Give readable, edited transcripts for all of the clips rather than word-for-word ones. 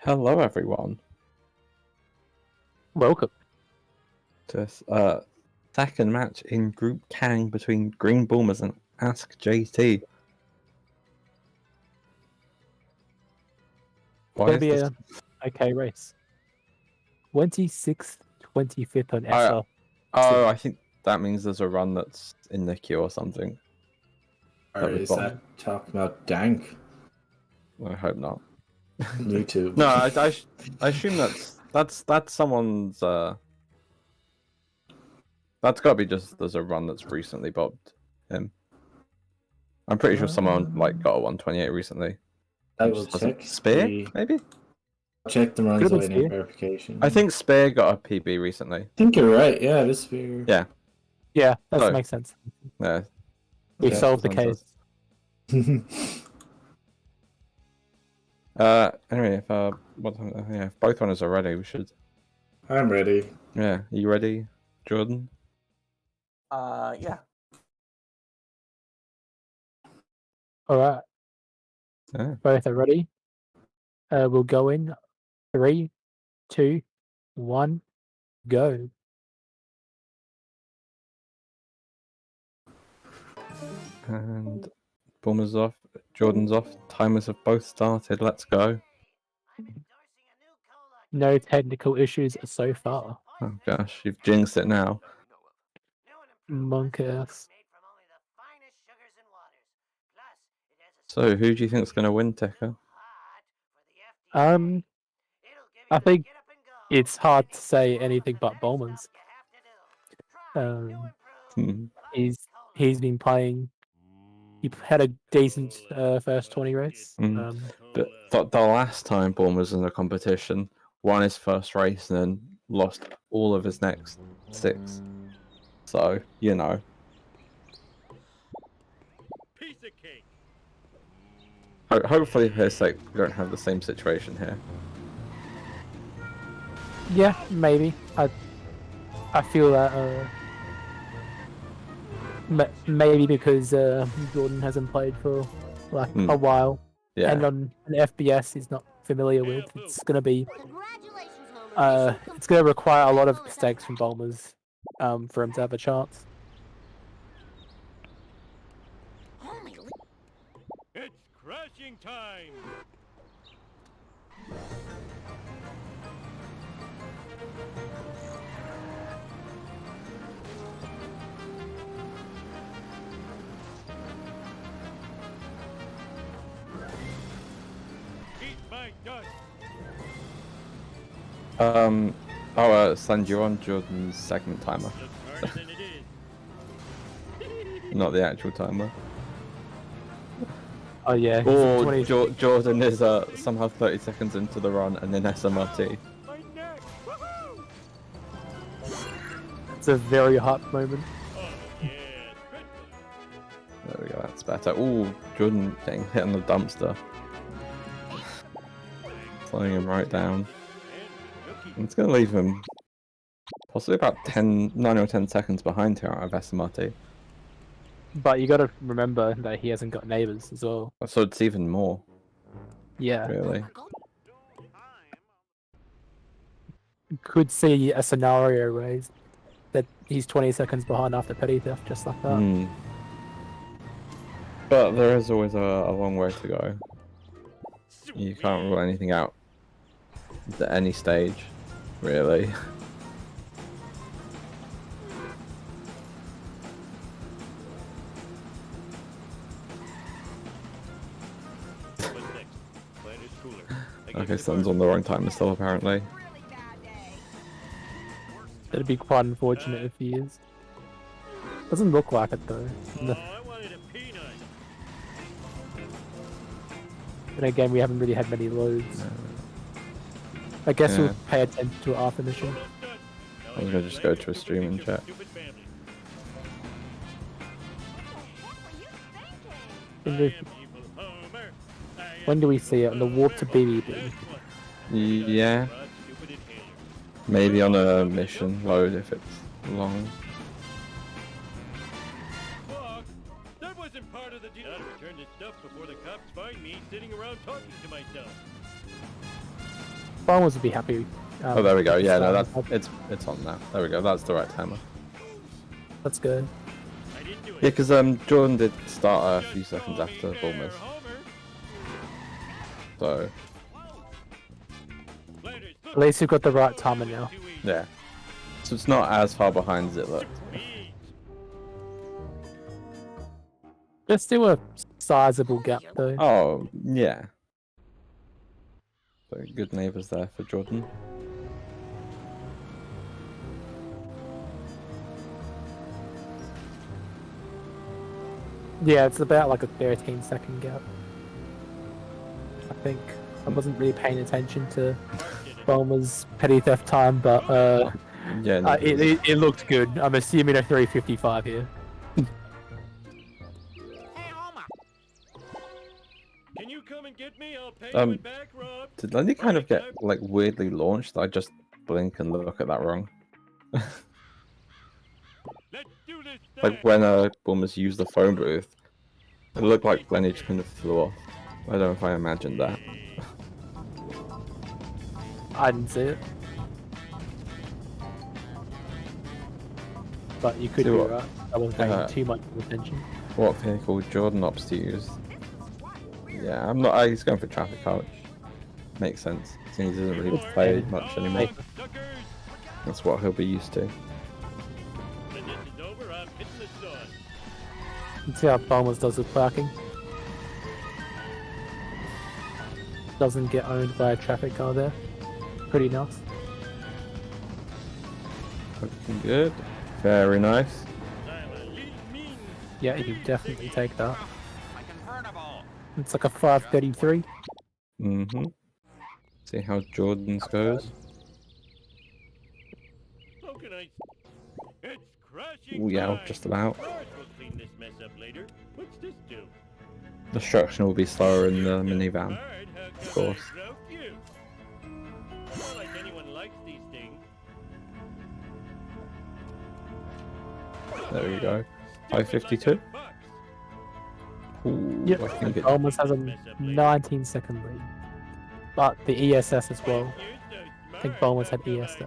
Hello, everyone, Welcome. to this second match in Group Kang between Greenbulmers and AskJT. It's going to be a okay race. 26th, 25th on SR. Oh, I think that means there's a run that's in the queue or something. Or is that talking about Dank? I hope not. YouTube. No, I assume that's someone's. That's got to be just there's a run that's recently bobbed him. I'm pretty sure someone got a 128 recently. I will check. Spear, maybe? Check the runs waiting verification. I think Spear got a PB recently. I think you're right. Yeah, this Spear. Yeah. Yeah, that makes sense. Yeah. We solved the case. Anyway, if both runners are ready, we should. I'm ready. Yeah, are you ready, Jordan? Yeah. All right. Yeah. Both are ready. We'll go in 3, 2, 1, go. And Bulmer's off, Jordan's off. Timers have both started. Let's go. No technical issues so far. Oh gosh, you've jinxed it now. Monk ass. So, who do you think's going to win, Ticker? I think it's hard to say anything but Bowman's. He's been playing. He had a decent first 20 race. But the last time Bulmer was in a competition, won his first race and then lost all of his next 6. So, you know. Piece of cake. Hopefully, for his sake, we don't have the same situation here. Yeah, maybe. I feel that maybe because Jordan hasn't played for like a while, and on an FBS he's not familiar with. It's gonna be it's gonna require a lot of mistakes from Bulmers for him to have a chance. It's crashing time. Eat my dust. I'll send you on Jordan's segment timer. Looks harder than it is. Not the actual timer. Oh yeah. Or Jordan is somehow 30 seconds into the run and then SMRT. My neck. Woohoo! It's a very hot moment. Oh yeah. There we go, that's better. Ooh, Jordan getting hit on the dumpster. Slowing him right down. It's going to leave him possibly about 9 or 10 seconds behind here out of SMRT. But you got to remember that he hasn't got neighbors as well. So it's even more. Yeah. Really. Could see a scenario where he's 20 seconds behind after petty theft, just like that. But there is always a long way to go. You can't rule anything out at any stage, really. Okay, Sun's on the wrong timer still, apparently. That'd be quite unfortunate if he is. Doesn't look like it though. I wanted a peanut. And again, we haven't really had many loads. I guess we'll pay attention to our finishing. I was gonna just go to a stream and chat. When do we see it? On the warp to BBB? Yeah. Maybe on a mission load if it's long. That wasn't part of the deal. Gotta return this stuff before the cops find me sitting around talking to myself. Bombers would be happy. Oh, there we go. Yeah, no, start. it's on now. There we go. That's the right timer. That's good. I didn't do it. Yeah, because Jordan did start a few seconds after Bulmers, so At least you've got the right timer now. yeah. So it's not as far behind as it looked. There's still a sizable gap though. Oh yeah. So good neighbours there for Jordan. Yeah, it's about like a 13-second gap. I think I wasn't really paying attention to Bulmer's petty theft time, but Yeah. No, it looked good. I'm assuming a 3:55 here. Can you come and get me? I'll pay Um, you it back, Rob. did Lenny kind of get like weirdly launched? I just blink and look at that wrong. Let's do this Like when Bulmers used the phone booth, it looked like Lenny just kind of flew off. I don't know if I imagined that. I didn't see it, but you could See be what? right. I wasn't paying too much attention. What vehicle Jordan opts to use? Yeah, I'm not. He's going for traffic car, which makes sense. Since he doesn't really play much anymore. That's what he'll be used to. When this is over, I'm hitting the sun. Let's see how Bulmer's does with parking. Doesn't get owned by a traffic car there. Pretty nice. Looking good. Very nice. I'm a little mean. Yeah, you can definitely take that. It's like a 5:33. Mm-hmm. See how Jordan's goes. How can I? It's crashing. Ooh, yeah, time. just about. Cars will clean this mess up later. What's this do? Destruction will be slower in the minivan. Hard, how Of come course. I broke you? Not like anyone likes these things. There we go. 552. Ooh, Yep, I think it. Bulmer's has a 19-second lead. But the ESS as well. I think Bulmer's had ESS.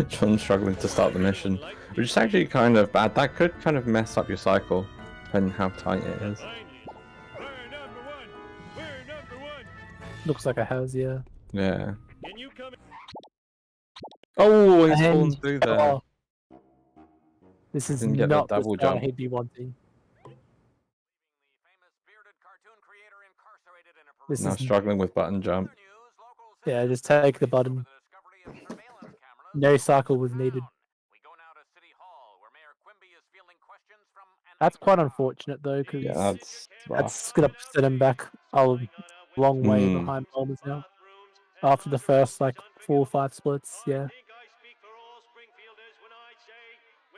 John's struggling to start the mission, which is actually kind of bad. That could kind of mess up your cycle, depending how tight it is. Looks like it has, yeah. Yeah. Can you come? Oh, he's fallen And- through there. Oh. This is Didn't get the not the double start jump. he'd be wanting. This Now is struggling with button jump. yeah, just take the button. No cycle was needed. That's quite unfortunate though, because Yeah, that's rough. that's gonna set him back a long way Hmm. behind Bulmer's now. After the first like 4 or 5 splits, yeah.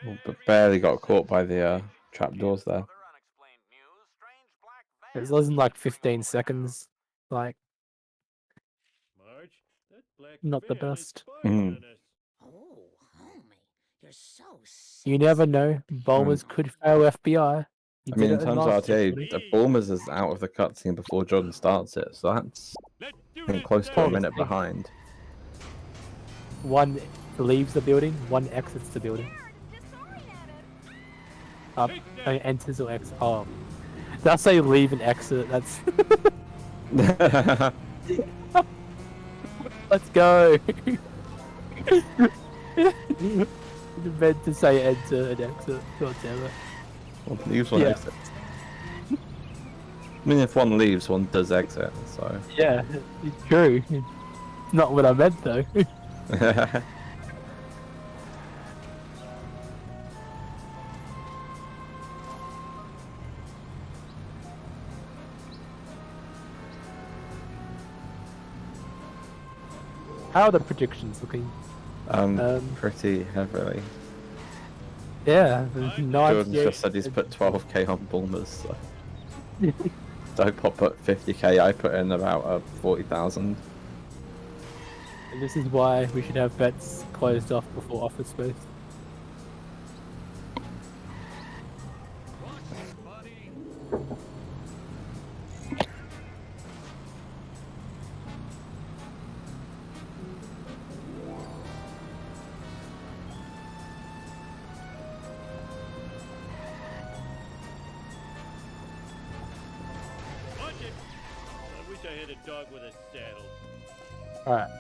Well, but barely got caught by the trapdoors there. It wasn't like 15 seconds. Like Marge, that black Not the van is best. spying on us. Oh, homie, you're so you never know, Bulmer's could fail FBI. He I mean, did in it terms of last RTA, year. the Bulmers is out of the cutscene before Jordan starts it, so that's Let's do I think this close to a thing. minute behind. One leaves the building, one exits the building. Enters or exits. Oh, did I say leave and exit? That's let's go. You meant to say enter and exit. God damn it. One leaves, one Yeah. exits. I mean, if one leaves, one does exit, so. Yeah, it's true. It's not what I meant though. How are the predictions looking? Pretty heavily. Yeah, Jordan's 98. just said he's put 12k on Bulmers, so. Dopop put 50k, I put in about 40,000. And this is why we should have bets closed off before office space. I had a dog with a saddle. Alright.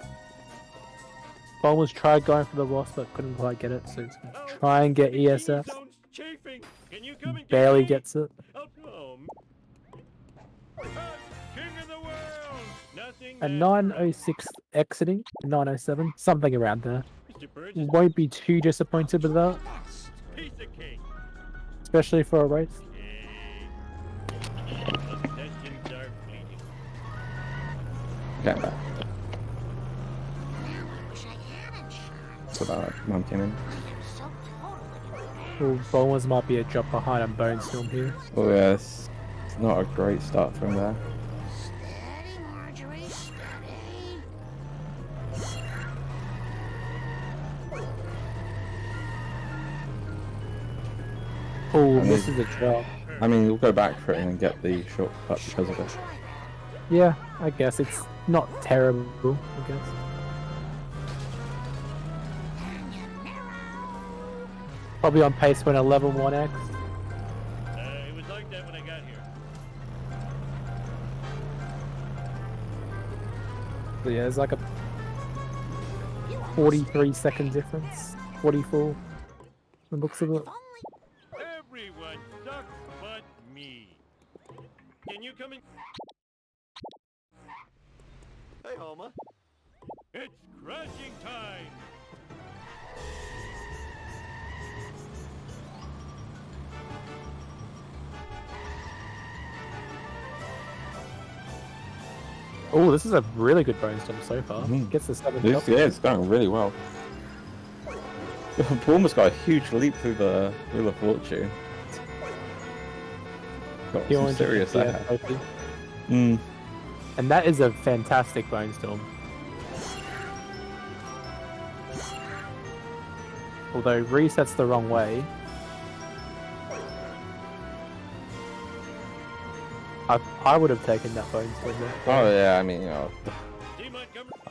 Almost tried going for the loss, but couldn't quite get it, so he's going to try and get ESF. Can you come and Barely get me? gets it. Oh, king of the world! Nothing A 906 exiting, 907, something around there. Won't be too disappointed with that, Piece of cake. especially for a race. Possessions are fleeting. Get back. So that mum came in. Well, Bowlers might be a drop behind on Bone Storm here. Oh yes, it's not a great start from there. Steady, Marjorie, steady. Oh, this is a drop. I mean, we'll go back for it and get the shortcut because of it. Yeah, I guess it's not terrible, I guess. Probably on pace for an 11-1x. It was like that when I got here. So yeah, there's like a 43-second difference. 44. The looks of it. Everyone sucks but me. Can you come in? Hey, Homa. It's crashing time. Oh, this is a really good Bone Storm so far. Gets the 7 Yeah, it's going really well. Almost got a huge leap through the Wheel of Fortune. Got some serious there. And that is a fantastic Bone Storm. Although resets the wrong way. I would have taken that Bone Storm there. Oh yeah, I mean, you know,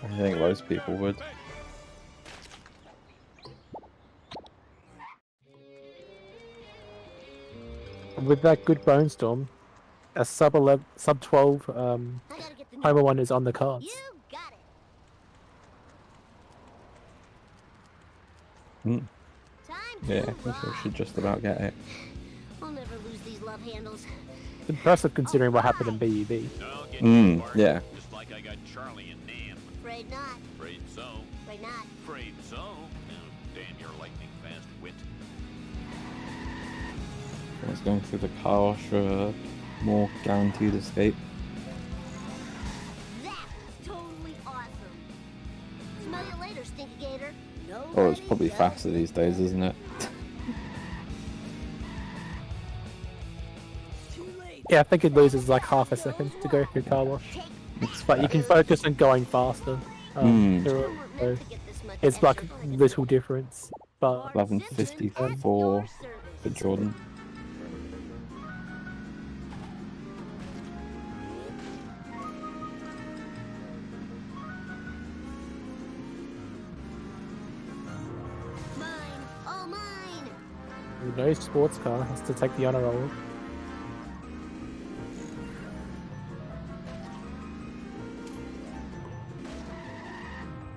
I think most people would. With that good Bone Storm, a sub 12 Homer one is on the cards. You got it. Yeah, I think we should just about get it. I'll never lose these love handles. Impressive considering what happened in BEB. Yeah. Just like I got Charlie and Nan. Afraid not. Afraid so. Afraid not. Afraid so. Oh, damn your lightning fast wit. I was going through the car wash for a more guaranteed escape. That was totally awesome. Smell you later, Stinky Gator. Oh, it's probably faster these days, isn't it? Yeah, I think it loses like half a second to go through car wash. But you can focus on going faster. Through it, so it's like little difference. But 11:54 for Jordan. Mine, all mine. no sports car has to take the honor roll.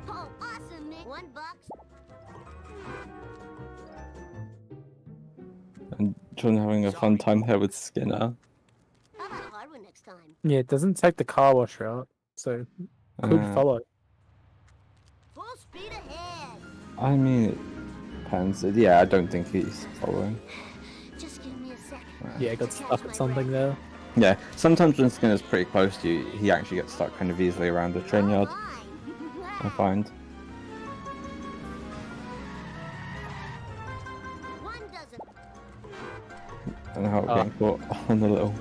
Oh, awesome, Mick. $1. And Jordan having a fun time there with Skinner. How about a hard one next time? Yeah, it doesn't take the car wash route, so could follow. Full speed ahead. I mean, it depends. Yeah, I don't think he's following. Just give me a second. Yeah, got stuck at something there. Yeah, sometimes when Skinner's pretty close to you, he actually gets stuck kind of easily around the train yard, I find. And how getting caught on the little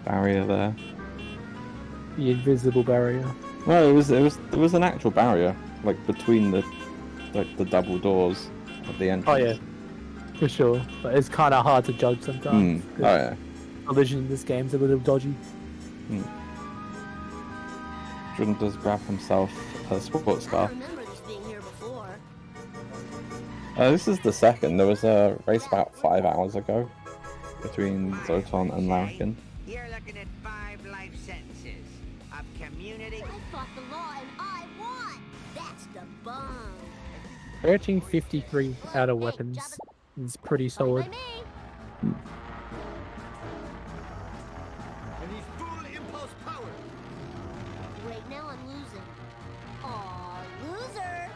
barrier there. The invisible barrier. No, it was an actual barrier, like between the double doors at the entrance. Oh yeah, for sure. But it's kind of hard to judge sometimes. Oh yeah. Collision in this game's a little dodgy. Jordan does grab himself a sports I car. remember this being here before. This is the second. There was a race about 5 hours ago between Zoton and Larkin. You're looking at 5 life sentences. A fought the law and I won. That's the bomb. 1353 out of weapons is pretty solid. By me. I need full impulse power. Right now I'm losing. Aw, loser.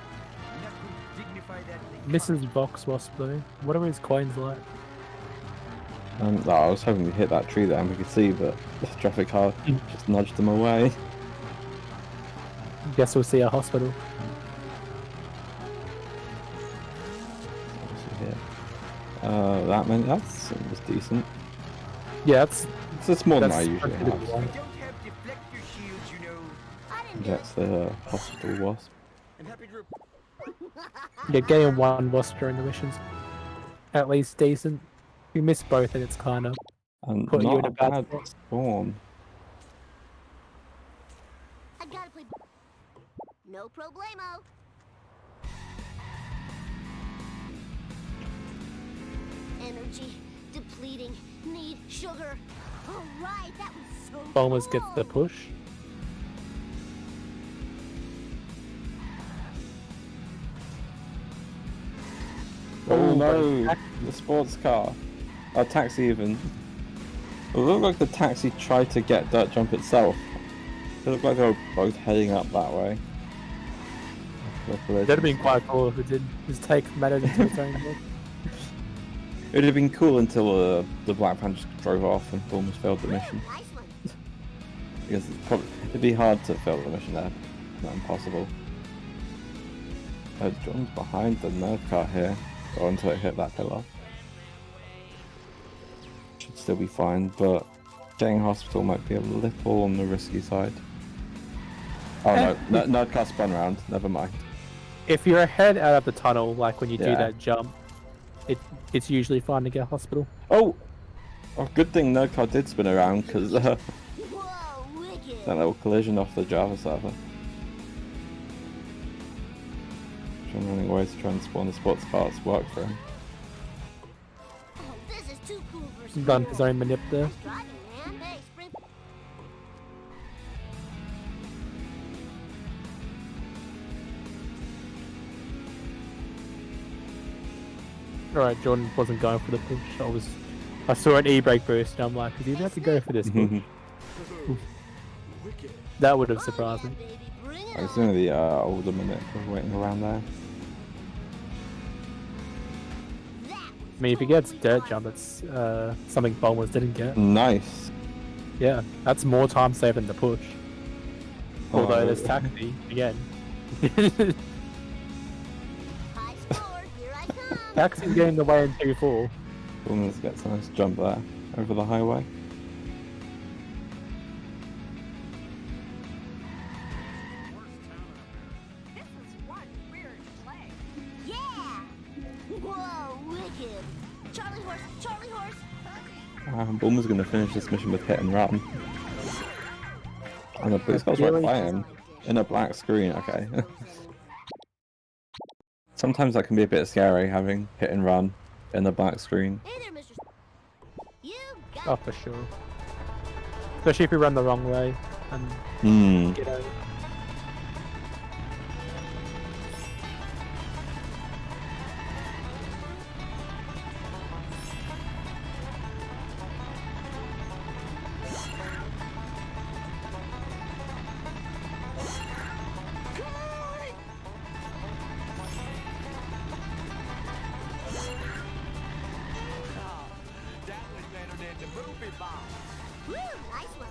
Not going to dignify that thing. Mrs. Vox Wasp though. What are his coins like? No, I was hoping to hit that tree there and we could see, but the traffic car just nudged them away. Guess we'll see a hospital. That meant that was decent. Yeah, It's more than I that's usually pretty have. good. I don't have deflector shields, you know. I didn't That's the hospital wasp. I'm happy to Yeah, getting one wasp during the missions, at least decent. If you miss both, and it's kind of And put you not in a a bad bad spot. spawn. I gotta play. No problemo. Energy depleting. Need sugar. All right, that was so. Bulmers cool. gets the push. Oh but no, the sports car. A taxi even. It looked like the taxi tried to get Dirt Jump itself. It looked like they were both heading up that way. That'd have been quite cool if it did just take matters into its own head. It would have been cool until the Black Panther just drove off and almost failed the mission. Nice one. Because it'd be hard to fail the mission there. Not impossible. John's behind the nerd car here. Or until it hit that pillar. Should still be fine, but getting hospital might be a little on the risky side. Oh no, nerd car spun around. Never mind. If you're ahead out of the tunnel, like when you do Yeah. that jump, it's usually fine to get hospital. Oh, good thing nerd car did spin around because Whoa, wicked. that little collision off the Java server. John running away to try and spawn the sports car. It's worked for him. Oh, this is too cool for Done his own manip there. Nice driving, man. Hey, spring. Alright, Jordan wasn't going for the push. I saw an e-brake boost and I'm like, is he about to go for this push? That would have surprised me. Baby, bring it I was on. doing the older minute waiting around there. I mean, if he gets dirt jump, it's something Bulmers didn't get. Nice. Yeah, that's more time saved than the push. Although Oh. there's taxi again. High score, here I come. Taxi's getting the way in 2-4. Almost gets a nice jump there over the highway. This was one weird play. Yeah. Whoa, wicked. Charlie horse, Charlie horse. Bulmer's going to finish this mission with hit and run. And the police car's right by him. In a black screen, okay. Sometimes that can be a bit scary, having hit and run in a black screen. Hey there, Mr. You got Oh, for sure. Especially if you run the wrong way and get over. That was better than the movie bomb. Woo, nice one.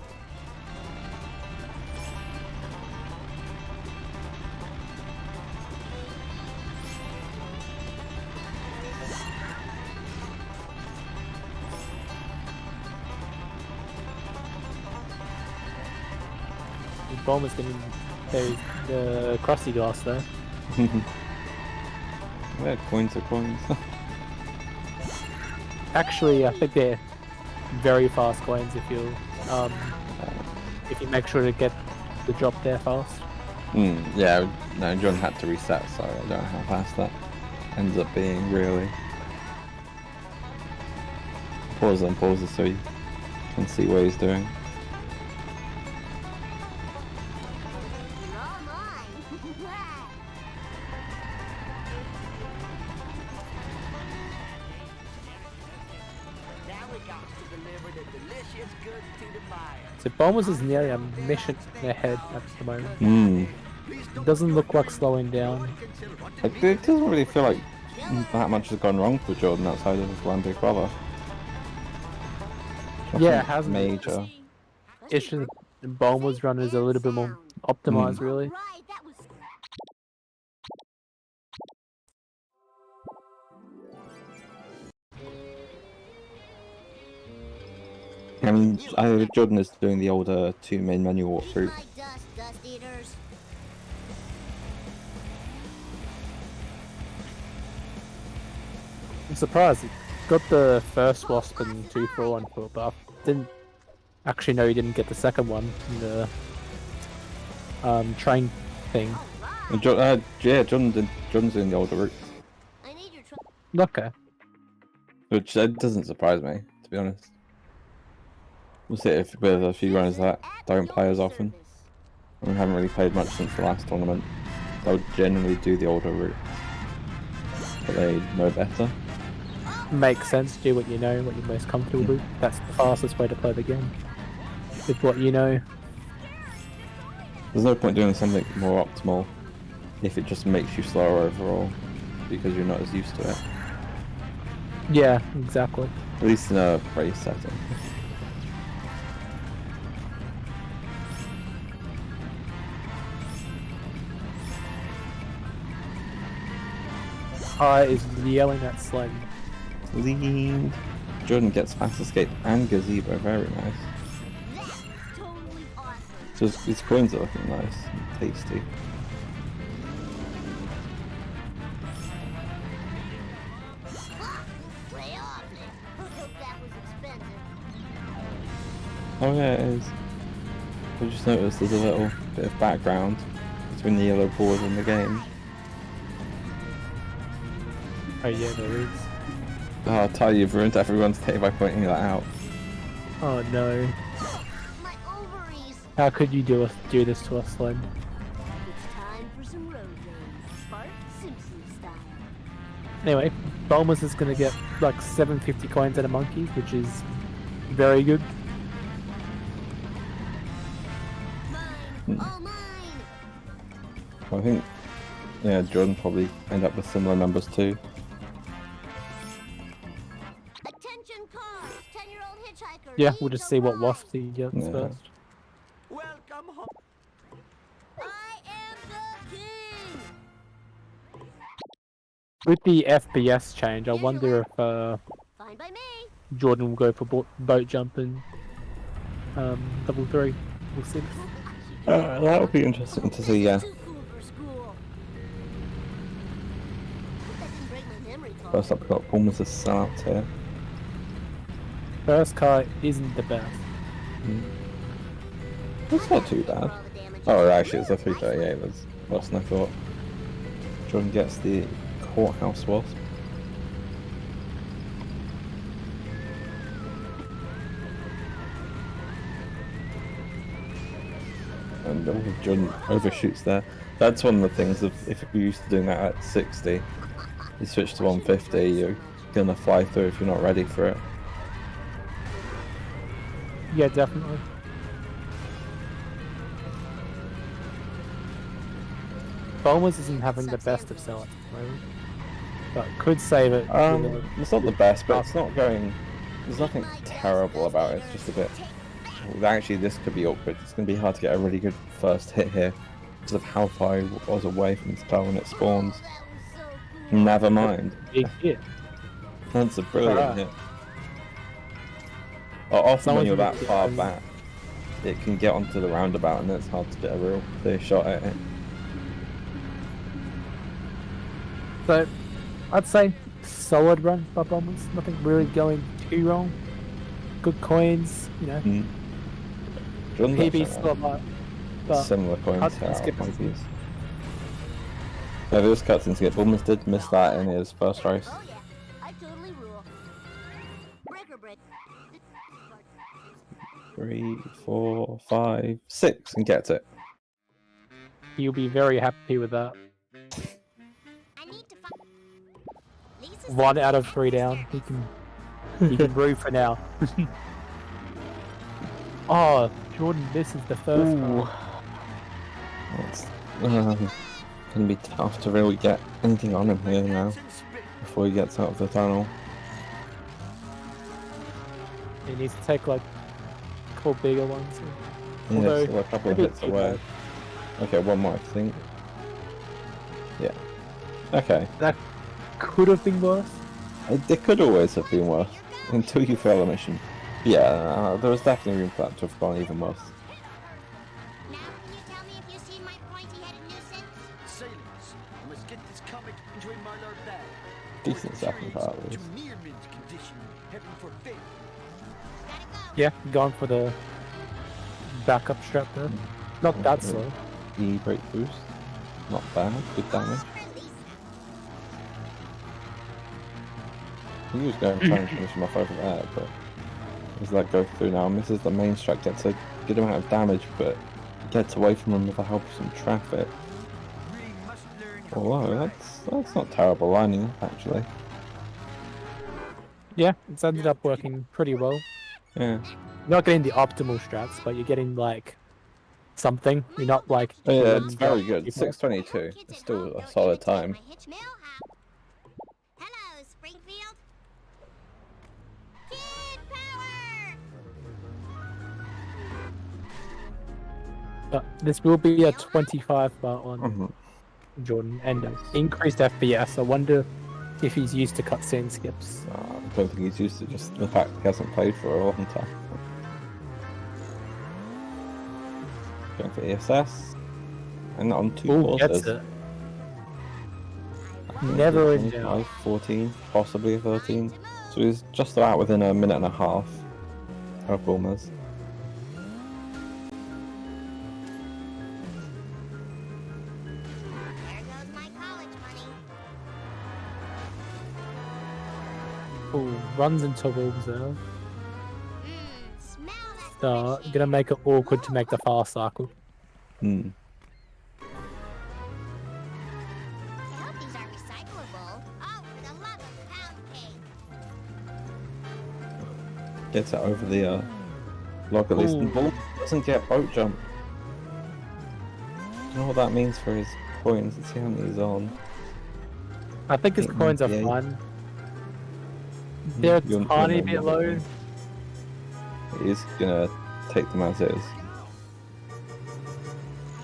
Bulmers getting the crusty glass there. Yeah, coins are coins. Actually, I think they're very fast coins if you make sure to get the drop there fast. Yeah, no, John had to reset, so I don't know how fast that ends up being, really. Pause and pauses so you can see what he's doing. So Bombers is nearly a mission ahead at the moment. It doesn't look like slowing down. It doesn't really feel like that much has gone wrong for Jordan outside of his one big brother. Yeah, it hasn't. Major. It's just the Bombers run is a little bit more optimized, really. Right, that was. I mean, Jordan is doing the older 2 main menu walkthrough. My dust eaters. I'm surprised. He got the first Wasp and 2 for 1 for, but I didn't actually know he didn't get the second one in the train thing. Yeah, Jordan's doing the older route. I need your Okay. Which doesn't surprise me, to be honest. We'll see if with a few runners that don't play as often. We haven't really played much since the last tournament. They'll generally do the older route. But they know better. Makes sense. Do what you know, what you're most comfortable with. That's the fastest way to play the game. With what you know. There's no point doing something more optimal if it just makes you slower overall because you're not as used to it. Yeah, exactly. At least in a race setting. Is yelling at Slug. Lean. Jordan gets fast escape and gazebo, very nice. That's totally awesome. So his coins are looking nice and tasty. Way off. I hope that was expensive. Oh yeah, it is. I just noticed there's a little bit of background between the yellow board and the game. Oh yeah, there is. Oh, Ty, you've ruined everyone's day by pointing that out. Oh no. My ovaries. How could you do this to us, Slug? It's time for some road rage. Bart Simpson style. Anyway, Bulmers is gonna get like 750 coins out of monkeys, which is very good. Mine. All mine. I think, yeah, Jordan probably end up with similar numbers too. Attention cars. 10-year-old hitchhiker. Yeah, we'll needs just a see what ride. Wasp he gets Yeah. first. Welcome home. I am the king. With the FPS change, I wonder if Fine by me. Jordan will go for boat jumping level 3. We'll see. That would be interesting to see, yeah. Too cool for school. Hope that didn't break my memory card. First up, we've got Bulmers as sellouts here. First car isn't the best. That's not too bad. Oh, actually, it's a 338. That's worse than I thought. Jordan gets the courthouse wasp. And Jordan overshoots there. That's one of the things of if you're used to doing that at 60, you switch to 150, you're gonna fly through if you're not ready for it. Yeah, definitely. Bulmers isn't having the best of sellouts at the moment, but could save it. It's not the best, but it's not going. There's nothing terrible about it. It's just a bit. Actually, this could be awkward. It's going to be hard to get a really good first hit here because of how far I was away from the spell when it spawns. Never mind. Big hit. That's a brilliant hit. Often when you're that far back, it can get onto the roundabout and it's hard to get a real clear shot at it. So, I'd say solid run by Bulmers. Nothing really going too wrong. Good coins, you know. PB still high, but similar coins to our skip PBs. Yeah, there was cutscenes to get. Bulmers did miss that in his first race. Oh yeah, I totally rule. Breaker break. 3, 4, 5, 6, and gets it. you'll be very happy with that. I need to find. 1 out of 3 down. He can He can breathe for now. Oh, Jordan misses the first one. It's gonna be tough to really get anything on him here now before he gets out of the tunnel. He needs to take like a couple bigger ones. Yeah, Although, still a couple of maybe hits it's too away. Okay, one more, I think. Yeah. Okay. That could have been worse. It could always have been worse until you fail a mission. Yeah, there was definitely room for that to have gone even worse. Now, can you tell me if you've seen my pointy-headed nuisance? Silence! I must get this comic into a Marlar bag. Decent second part, at To least. near mint condition, heaven forbid. Gotta go. Yeah, going for the backup strap there. Not that slow. E-brake boost. Not bad, good damage. He was going to try and finish him off over there, but as that goes through now, misses the main strike, gets a good amount of damage, but gets away from him with the help of some traffic. Although, that's not terrible lining up, actually. Yeah, it's ended up working pretty well. Yeah. You're not getting the optimal strats, but you're getting like something. You're not like. Oh, yeah, killing it's very the good. people. 6:22. It's still a solid time. Hello, Springfield. Kid power! But this will be a 25 bar on Mm-hmm. Jordan and increased FPS. I wonder if he's used to cutscene skips. I don't think he's used to just the fact he hasn't played for a long time. Going for ESS. And on two Ooh, gets courses. it. Never in doubt. 25, 14, possibly 13. So he's just about within a minute and a half of Greenbulmers. There goes my college money. Ooh, runs into wolves there. Smell that So, fish. gonna make it awkward to make the fast cycle. Hmm. I hope these are recyclable. Oh, for the love of pound cake. Gets it over the log at least. Ooh. And Bull doesn't get boat jump. Don't know what that means for his coins. Let's see how many he's on. I think his coins are 98. fine. They're a You're tiny not bit normal. low. He's gonna take them as is. I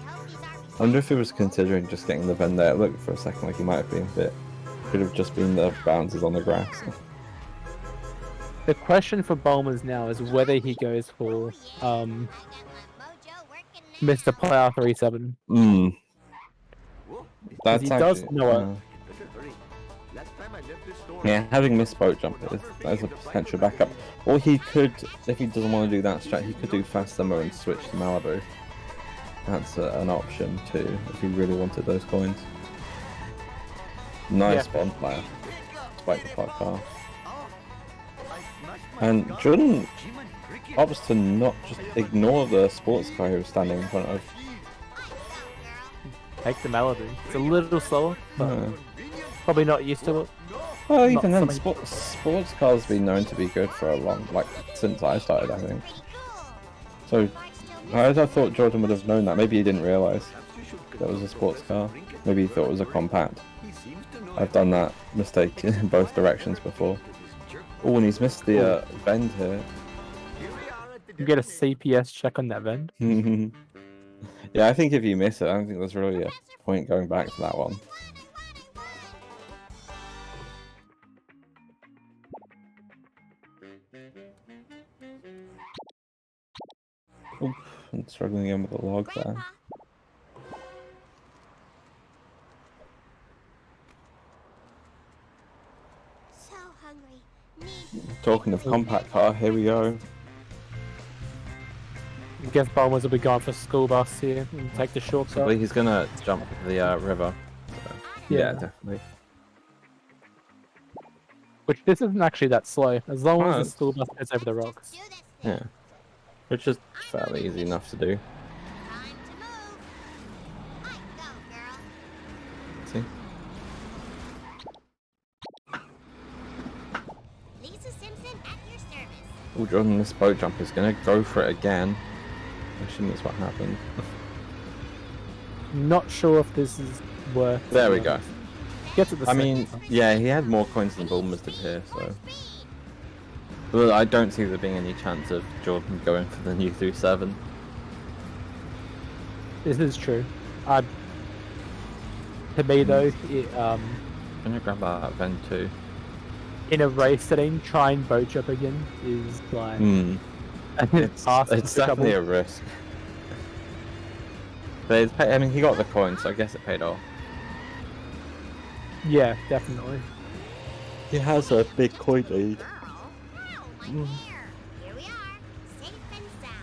hope these are I wonder if he was considering just getting the bend there. It looked for a second like he might have been, but could have just been the bounces on the grass. The question for Bulmers now is whether he goes for I got my mojo working now. Mr. Player 37. Hmm. That's he does actually, know it. Better hurry. Last time I left this store. yeah, having missed boat jump is a potential backup. Or he could, if he doesn't want to do that strat, he could do fast summer and switch to Malibu. That's an option too, if he really wanted those coins. Nice Yeah. bonfire, despite the parked car. And Jordan opts to not just ignore the sports car he was standing in front of. Take the Malibu. It's a little slower, but Yeah. probably not used to it. Well, even then, something- sports cars have been known to be good for a long, like, since I started, I think. So, I thought Jordan would have known that. Maybe he didn't realise that was a sports car. Maybe he thought it was a compact. I've done that mistake in both directions before. Oh, and he's missed the bend here. You get a CPS check on that vent. Yeah, I think if you miss it, I don't think there's really a point going back to that one. Oof, I'm struggling again with the log there. Grandpa, so hungry. Need Talking of compact car, here we go. I guess Bulmers will be going for school bus here and take the I shortcut. believe he's gonna jump the river. So, yeah, Yeah. definitely. Which this isn't actually that slow, as long Oh, as the it's- school bus goes over the rocks. do this. Yeah. Which is fairly easy enough to do. Time to move. I go, girl. See? Lisa Simpson Oh, Jordan, this boat jump is going to go for it again. I assume that's what happened. Not sure if this is worth. There we go. Gets it the I second mean, time. yeah, he had more coins than Bulmers did here, so. Well, I don't see there being any chance of Jordan going for the new 3-7. This is true. To me though, I'm gonna grab that Ven too. in a race setting, trying boat jump again is like It's definitely a risk. But it's I mean, he got the coin, so I guess it paid off. Yeah, definitely. He has a big coin lead. Here we are, safe and sound.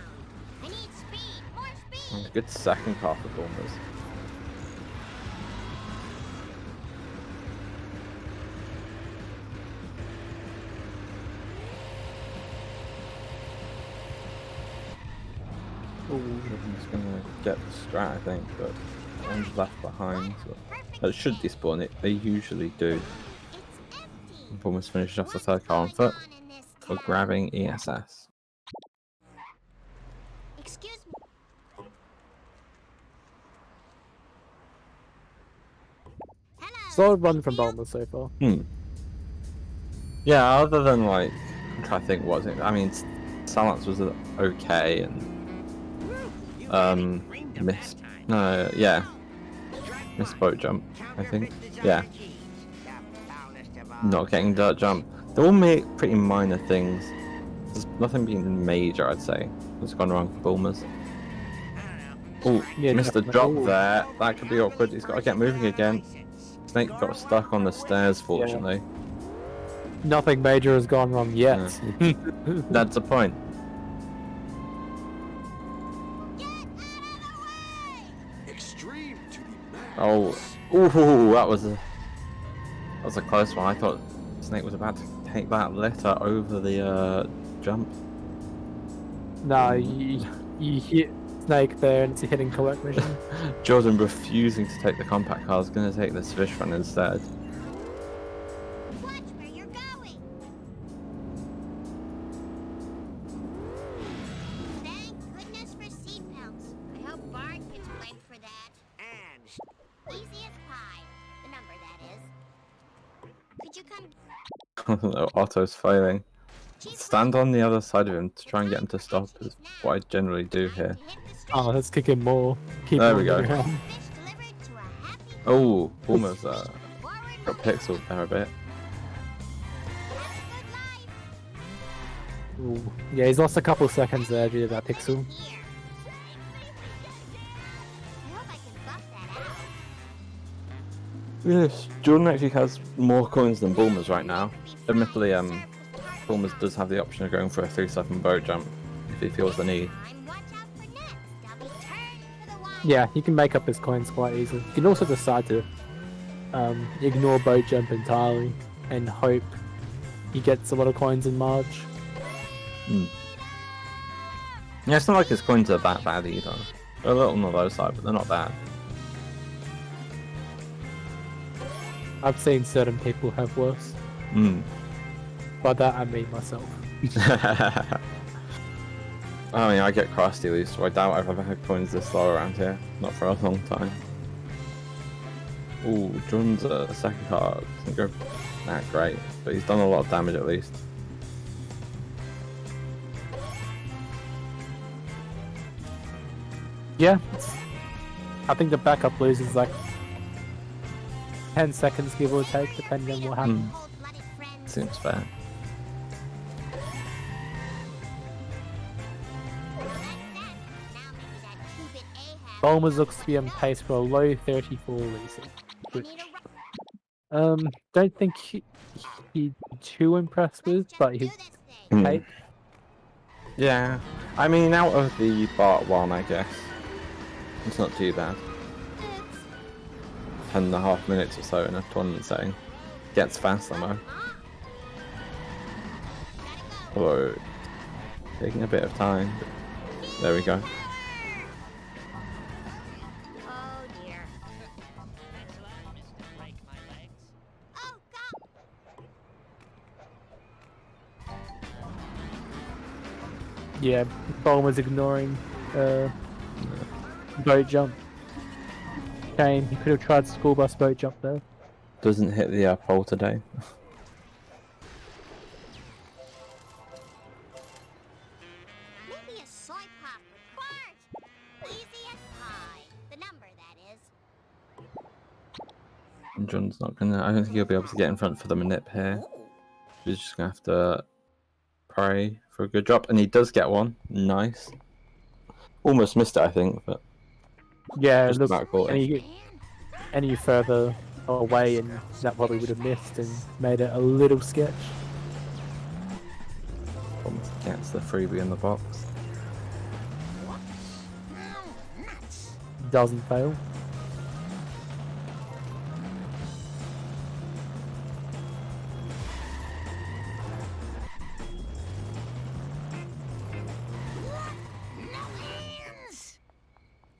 I need speed, more speed. Good second half of Bulmers. Jordan's gonna get the strat, I think, but one's left behind. So that should despawn it. They usually do. Almost finished off the third car on foot for grabbing ESS. Excuse me. Hello. Solid run from Bulmer so far. Yeah, other than like, I'm trying to think what was it. I mean, Silence was okay and missed. No, yeah, missed boat jump. I think. Yeah. Not getting dirt jump. They're all pretty minor things. There's nothing being major, I'd say, that's gone wrong for Bulmers. Oh, Yeah, missed the definitely. drop there. That could be awkward. He's got to get moving again. Snake got stuck on the stairs, fortunately. Nothing major has gone wrong yet. That's the point. Extreme to the max. Oh, ooh, that was a close one. I thought Snake was about to take that letter over the jump. Nah, you hit Snake there and it's a hitting collect mission. Jordan refusing to take the compact car is going to take this fish run instead. Watch where you're going. Thank goodness for seatbelts. I hope Bart gets blamed for that. And Easy as pie. The number, that is. Could you come? No, Otto's failing. Stand on the other side of him to try and get him to stop is what I generally do here. Oh, let's kick him more. Keep There him we go. on the ground. Fish delivered to a happy Oh, almost got forward pixeled there a bit. Have a good life. Ooh. Yeah, he's lost a couple seconds there due to that pixel. Here. I hope I can buff that out. Yes, Jordan actually has more coins than Bulmers right now. Admittedly, Bulmers does have the option of going for a 3-7 boat jump if he feels the need. Watch out for next. I'll be turned for the wild. Yeah, he can make up his coins quite easily. You can also decide to ignore boat jump entirely and hope he gets a lot of coins in March. Yeah, it's not like his coins are that bad either. They're a little on the low side, but they're not bad. I've seen certain people have worse. By that I mean myself. I mean, I get crusty at least, so I doubt I've ever had coins this low around here. Not for a long time. Ooh, Jordan's second card doesn't go that great, but he's done a lot of damage at least. Yeah, I think the backup loses like 10 seconds give or take, depending on what happens. Cold-blooded friends. Seems fair. Now maybe that two-bit Ahab. Bulmers looks to be on pace for a low 34 leasing. I Which, need a don't think he's too impressed with, but do he's this thing. pace. Yeah, I mean, out of the Bart one, I guess, it's not too bad. 10.5 minutes or so in a tournament setting. Gets faster though. Although, taking a bit of time. But there we go. Oh dear. Oh god. Yeah, Bowman was ignoring boat jump. Shame, he could have tried school bus boat jump there. Doesn't hit the pole today. Maybe a soy pop with Bart. Easy as pie. The number, that is. And John's not gonna. I don't think he'll be able to get in front for the manip here. He's just gonna have to pray for a good drop, and he does get one. Nice. Almost missed it, I think, but yeah, just look, about caught it. any further away, and that probably would have missed and made it a little sketch. Almost gets the freebie in the box. Doesn't fail.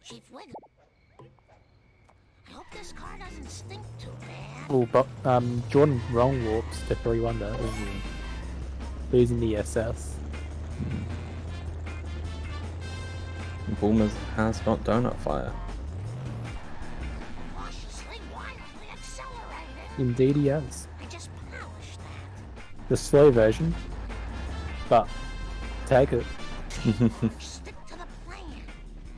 Chief Wiggle. I hope this car doesn't stink too bad. Oh, but Jordan wrong warps to 3-1 there, losing the SS. Bulmers has got donut fire. Cautiously, wildly accelerating. Indeed he has. I just polished that. The slow version, but take it. Stick to the plan.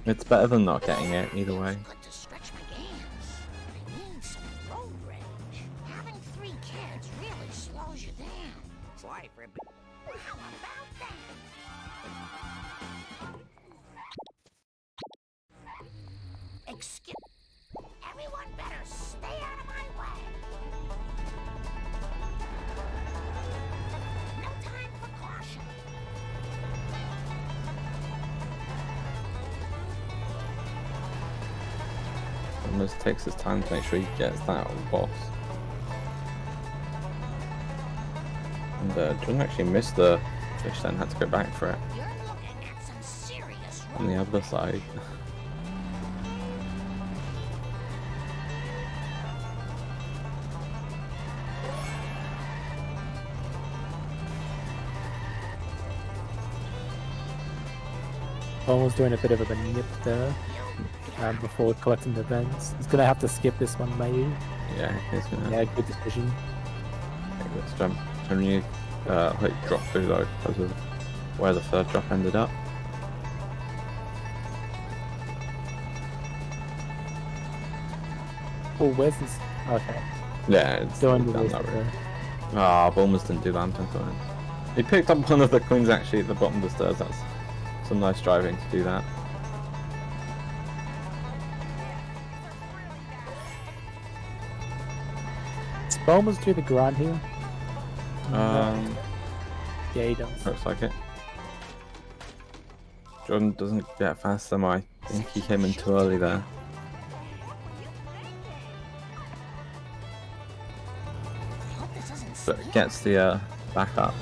It's better than not getting it, either way. Good to stretch my gams. I need some road rage. Having 3 kids really slows you down. It's life, Rib. How about that? Excuse. Everyone better stay out of my way. No time for caution. Almost takes his time to make sure he gets that on the boss. And John actually missed the fish, then had to go back for it You're looking at some serious on the other side. Almost doing a bit of a nip there before collecting the vents. He's gonna have to skip this one, maybe. Yeah, he's gonna. Yeah, good decision. Let's jump. Only like drop through though, because of where the third drop ended up. Oh, where's this? Okay. Yeah, it's Doing the down list that road. there. Ah, Bulmers didn't do lantern signs. He picked up one of the coins actually at the bottom of the stairs. That's some nice driving to do that. Does Bulmers do the grind here? Yeah, he does. Looks like it. Jordan doesn't get fast than I think he came in too early there. But gets the back up.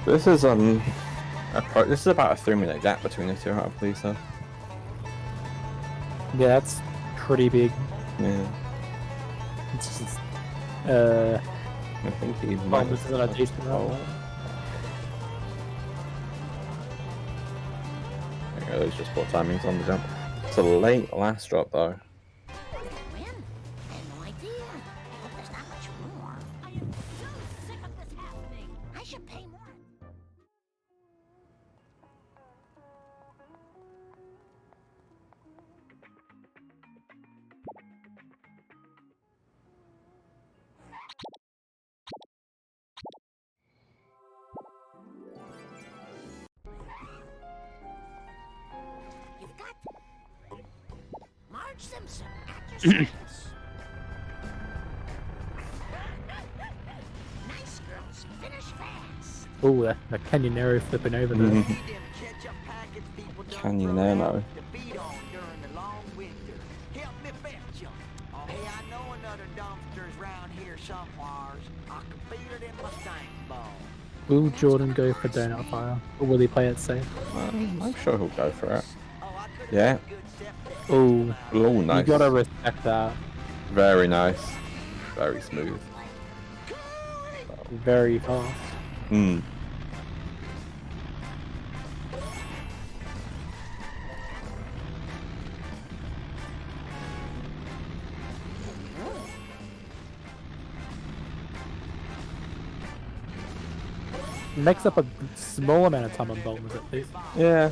This is this is about a 3-minute gap between the two, I believe so. Yeah, that's pretty big. Yeah. It's just, I think he might Bulmers is on a decent roll. There you go, those just poor timings on the jump. It's a late last drop though. When? I have no idea. I hope there's not much more. I am so sick of this happening. I should pay more. You've got Marge Simpson at your service. Nice girls, finish fast. Oh, the Canyonero flipping over there. Canyonero. Will Jordan go for donut fire, or will he play it safe? I'm sure he'll go for it. Yeah. Oh, Oh, nice. you gotta respect that. Very nice. Very smooth. Very fast. Hmm. Makes up a small amount of time on Bulmers at least. Yeah.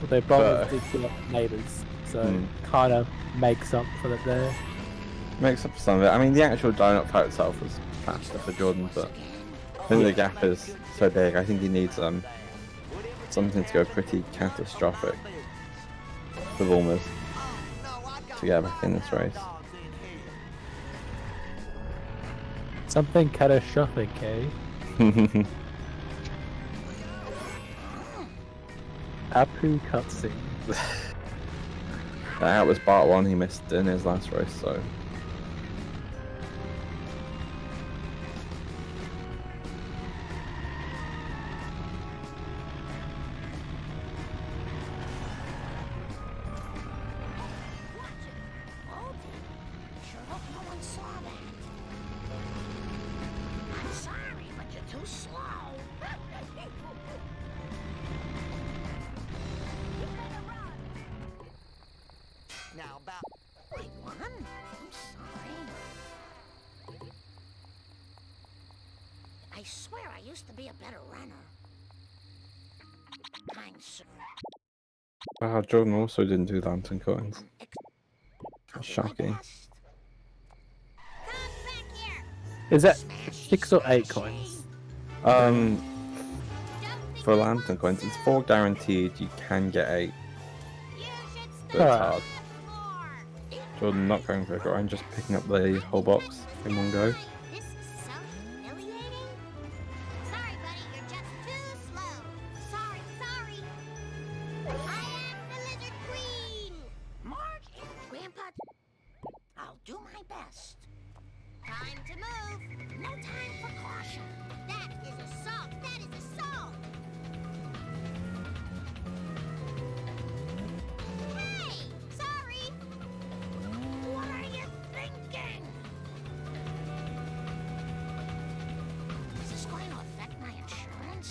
But they both did give up neighbours, so kind of makes up for it there. Makes up for some of it. I mean, the actual donut fight itself was faster for Jordan, but I think the gap is so big. I think he needs something to go pretty catastrophic for Bulmers to get back in this race. Something catastrophic, eh? Apu cutscene. That was part one he missed in his last race, so. Now about... Wait, what? I'm sorry. I swear I used to be a better runner. Kind sir. Jordan also didn't do lantern coins. Shocking. Is that 6 or 8 coins? For lantern coins, it's 4 guaranteed. You can get 8. But it's hard. Jordan not going for a grind, just picking up the whole box in one go. This is so humiliating. Sorry, buddy, you're just too slow. Sorry. I am the Lizard Queen. Mark and Grandpa. I'll do my best. Time to move. No time for caution. That is assault. Hey, sorry. What are you thinking? Is this going to affect my insurance?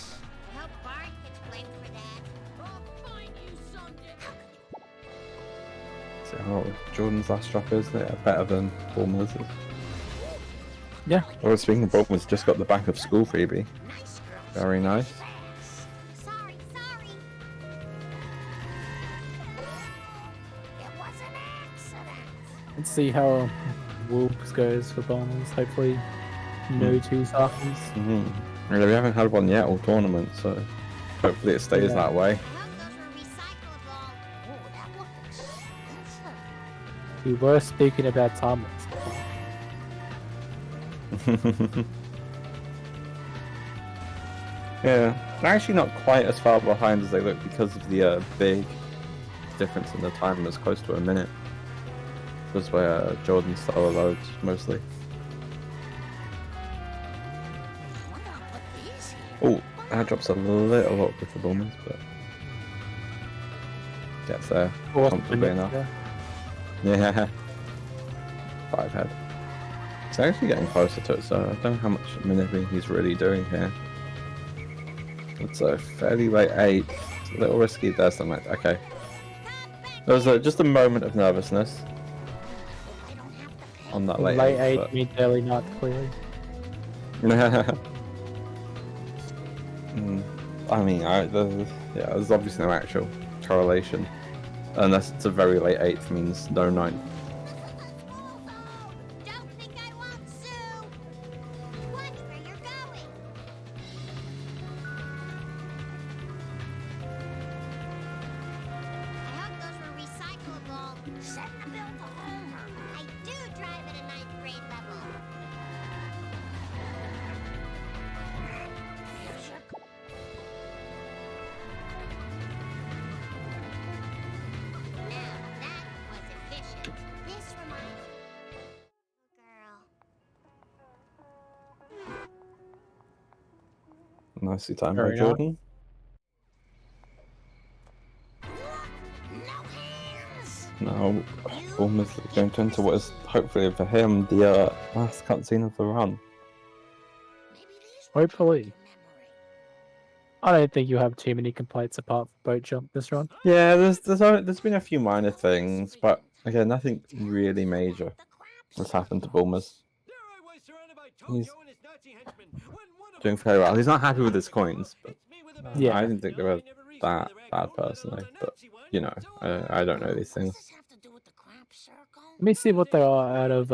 No, Bart gets blamed for that. I'll find you someday. So how Jordan's last drop is better than Bulmers? Yeah. Well, speaking of Bulmers, just got the back of school freebie. Very nice. Sorry. It was an accident. Let's see how Wolves goes for Bulmers. Hopefully, no 2 Sarkins. We haven't had one yet all tournament, so hopefully it stays that way. I hope those were recyclable. Oh, that looked expensive. We were speaking about time limits. Yeah, they're actually not quite as far behind as they look because of the big difference in the time. It's close to a minute. That's where Jordan's solo loads mostly. Oh, that drops a little awkward for Bulmers, but gets there comfortably enough. Yeah, 5 head. It's actually getting closer to it, so I don't know how much maneuvering he's really doing here. It's a fairly late 8. It's a little risky there, so I'm like, okay. There was just a moment of nervousness on that late 8. Means early night, clearly. I mean, there's obviously no actual correlation. Unless it's a very late 8th means no 9th. Nicely timed by Jordan. now Bournemouth going to enter what is hopefully for him the last cutscene of the run. Hopefully. I don't think you have too many complaints apart from boat jump this run. Yeah, there's been a few minor things, but again, nothing really major has happened to Bournemouth. He's doing fairly well. He's not happy with his coins, but yeah, I didn't think they were that bad personally. But you know, I don't know these things. Let me see what they are out of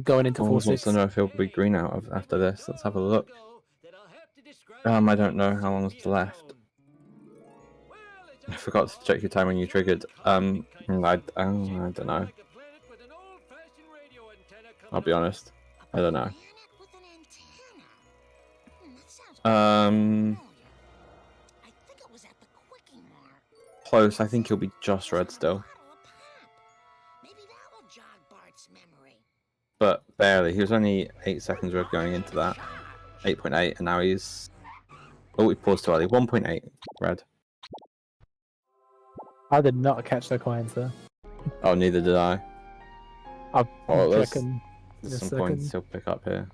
going into 4-6. Wants to know if he'll be green out of after this. Let's have a look. I don't know how long is left. I forgot to check your time when you triggered. I don't know. I'll be honest. I don't know. Close. I think he'll be just red still. But barely. He was only 8 seconds red going into that. 8.8, and now he's... Oh, he paused too early. 1.8 red. I did not catch the coins there. Oh, neither did I. I'll check in there's a some second. points he'll pick up here.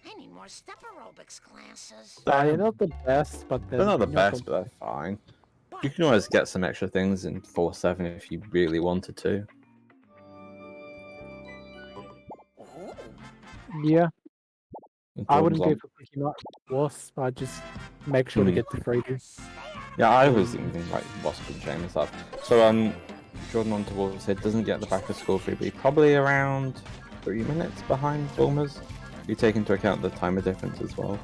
I need more step aerobics classes. They're not the best, but They're not the best, but they're fine. You can always get some extra things in 4-7 if you really wanted to. Yeah. I wouldn't go Jordan's for picking up Wasp. I'd just make sure to get the freebie. Yeah, I was thinking like Wasp and Shame and stuff. So Jordan on towards it doesn't get the back of school freebie. Probably around 3 minutes behind Bournemouth. You take into account the timer difference as well.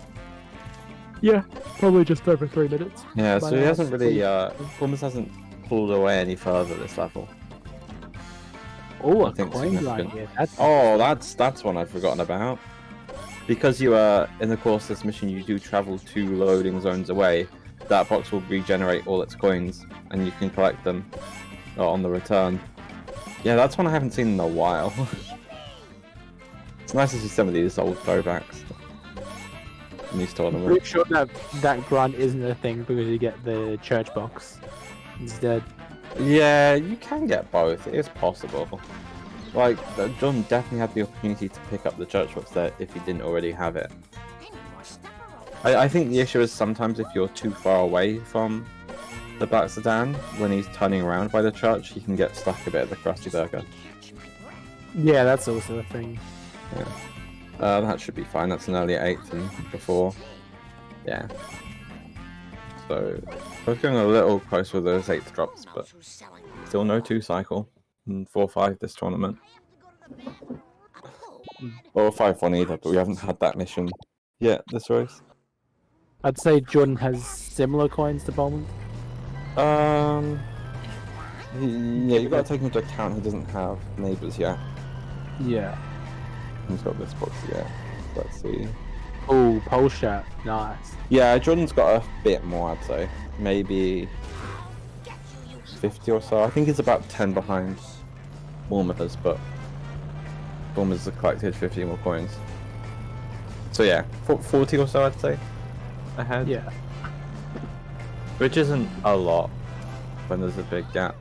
Yeah, probably just over 3 minutes. Yeah, so he hasn't really Bournemouth hasn't pulled away any further this level. Oh, I a think coin right significant. here. That's one I've forgotten about. Because you are in the course of this mission, you do travel 2 loading zones away. That box will regenerate all its coins, and you can collect them on the return. Yeah, that's one I haven't seen in a while. It's nice to see some of these old throwbacks in these I'm tournaments. pretty sure that grunt isn't a thing because you get the church box instead. Yeah, you can get both. It is possible. Like, John definitely had the opportunity to pick up the church box there if he didn't already have it. I think the issue is sometimes if you're too far away from the Black Sedan, when he's turning around by the church, he can get stuck a bit at the Krusty Burger. Yeah, that's also a thing. Yeah. That should be fine. That's an early 8th and before. Yeah. So, both going a little close with those 8th drops, but still no 2 cycle. And 4-5 this tournament. Or 5-1 either, but we haven't had that mission yet this race. I'd say Jordan has similar coins to Bowman. Yeah, you've got to take into account he doesn't have neighbours yet. Yeah. He's got this box yet. Let's see. Oh, pole shot. Nice. Yeah, Jordan's got a bit more, I'd say. Maybe 50 or so. I think he's about 10 behind Bournemouth's, but Bournemouth's have collected 50 more coins. So yeah, 40 or so, I'd say, ahead. Yeah. Which isn't a lot when there's a big gap.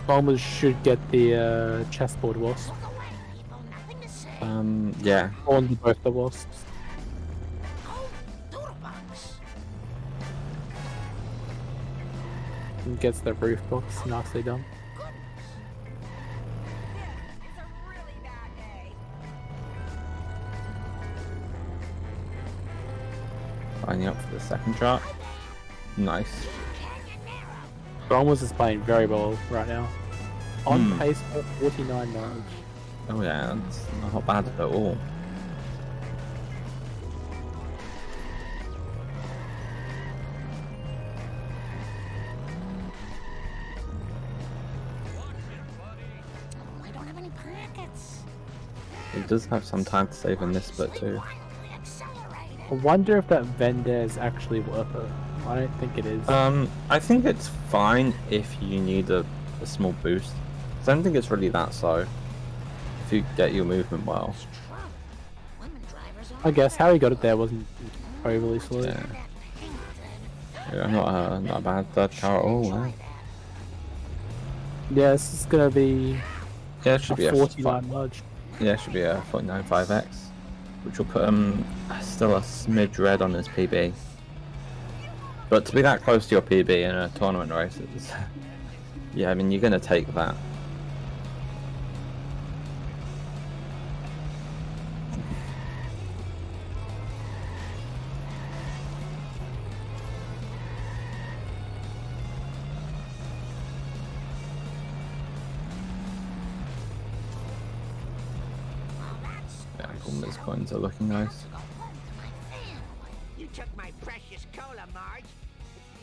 Bombers should get the chessboard wasp. Yeah. On both the wasps. And gets the roof box. Nicely done. Lining up for the second chart. Nice. Bombers is playing very well right now. On pace for 49 knowledge. Oh yeah, that's not bad at all. I don't have any pockets. He does have some time to save in this bit too. I wonder if that vendor is actually worth it. I don't think it is. I think it's fine if you need a small boost. I don't think it's really that slow. If you get your movement well. I guess how he got it there wasn't overly slow. Yeah. Yeah, not a bad third car at all. Wow. Yeah, this is gonna be It should be a 49 large. Yeah, it should be a 49.5x, which will put him still a smidge red on his PB. But to be that close to your PB in a tournament race, it's, yeah, I mean, you're gonna take that. His coins are looking nice. You took my precious cola, Marge.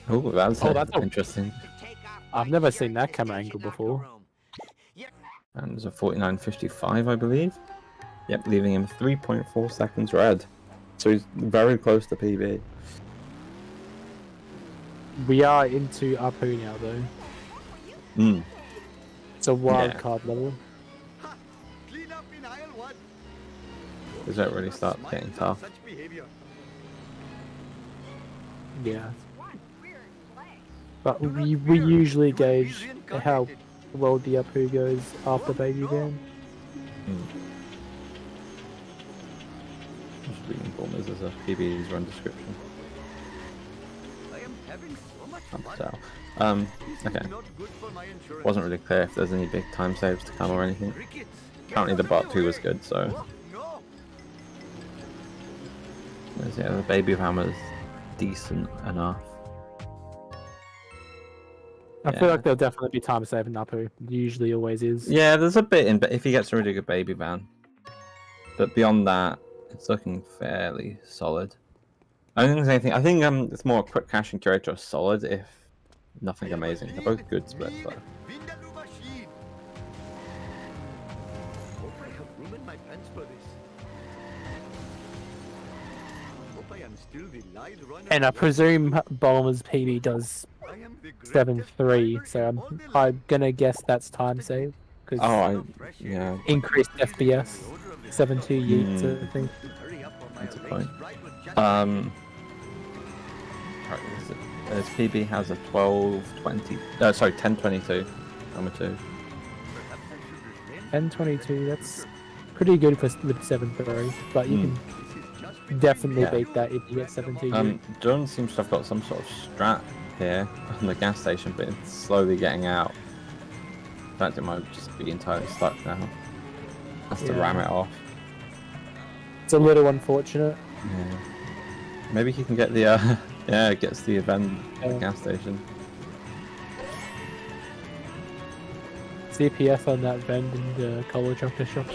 Oh, that's that's interesting. I've never seen that camera angle before. And there's a 49.55, I believe. Yep, leaving him 3.4 seconds red. So he's very close to PB. We are into Apu now, though. Hmm. It's a wild card level. Clean up in aisle 1. Does that really start getting tough? Yeah. But we usually gauge how well the Apu goes after Baby Van. Just reading Bulmers as a PB's run description. Okay. Wasn't really clear if there's any big time saves to come or anything. Apparently the bot 2 was good, so... Yeah, the Baby Van was decent enough. I feel like there'll definitely be time saving Apu. Usually always is. Yeah, there's a bit in, but if he gets a really good Baby Van. But beyond that, it's looking fairly solid. I don't think there's anything. I think it's more a quick cash and curator are solid, if nothing amazing. They're both good splits though. And I presume Bulmer's PB does 7.3, so I'm gonna guess that's time save. Oh, yeah. Increased FPS, 7.2 yeets, I think. That's a point. His PB has a 12.20. Sorry, 10.22. Number 2. 10.22. That's pretty good with 7.3, but you can definitely beat that if you get 7.2. John seems to have got some sort of strat here on the gas station, but it's slowly getting out. In fact, it might just be entirely stuck now. Has to ram it off. It's a little unfortunate. Yeah. Maybe he can get the gets the event at the gas station. CPF on that vend in the cola chocolate shop.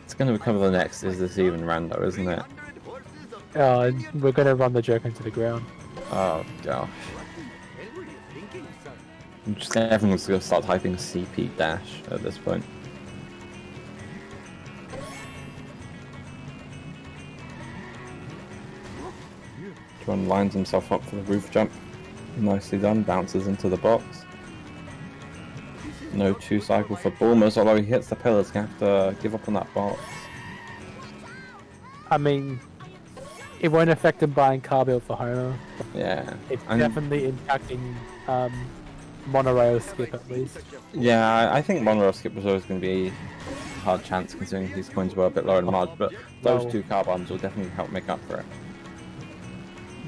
It's going to recover the next is this even rando, isn't it? We're going to run the joke into the ground. Oh gosh. Everyone's going to start typing CP dash at this point. John lines himself up for the roof jump. Nicely done, bounces into the box. No 2 cycle for Bulmers, although he hits the pillars, he have to give up on that box. I mean, it won't affect him buying car build for Homer. Yeah. It's definitely impacting monorail skip at least. Yeah, I think monorail skip was always going to be a hard chance considering his coins were a bit lower in March, but those 2 car bombs will definitely help make up for it.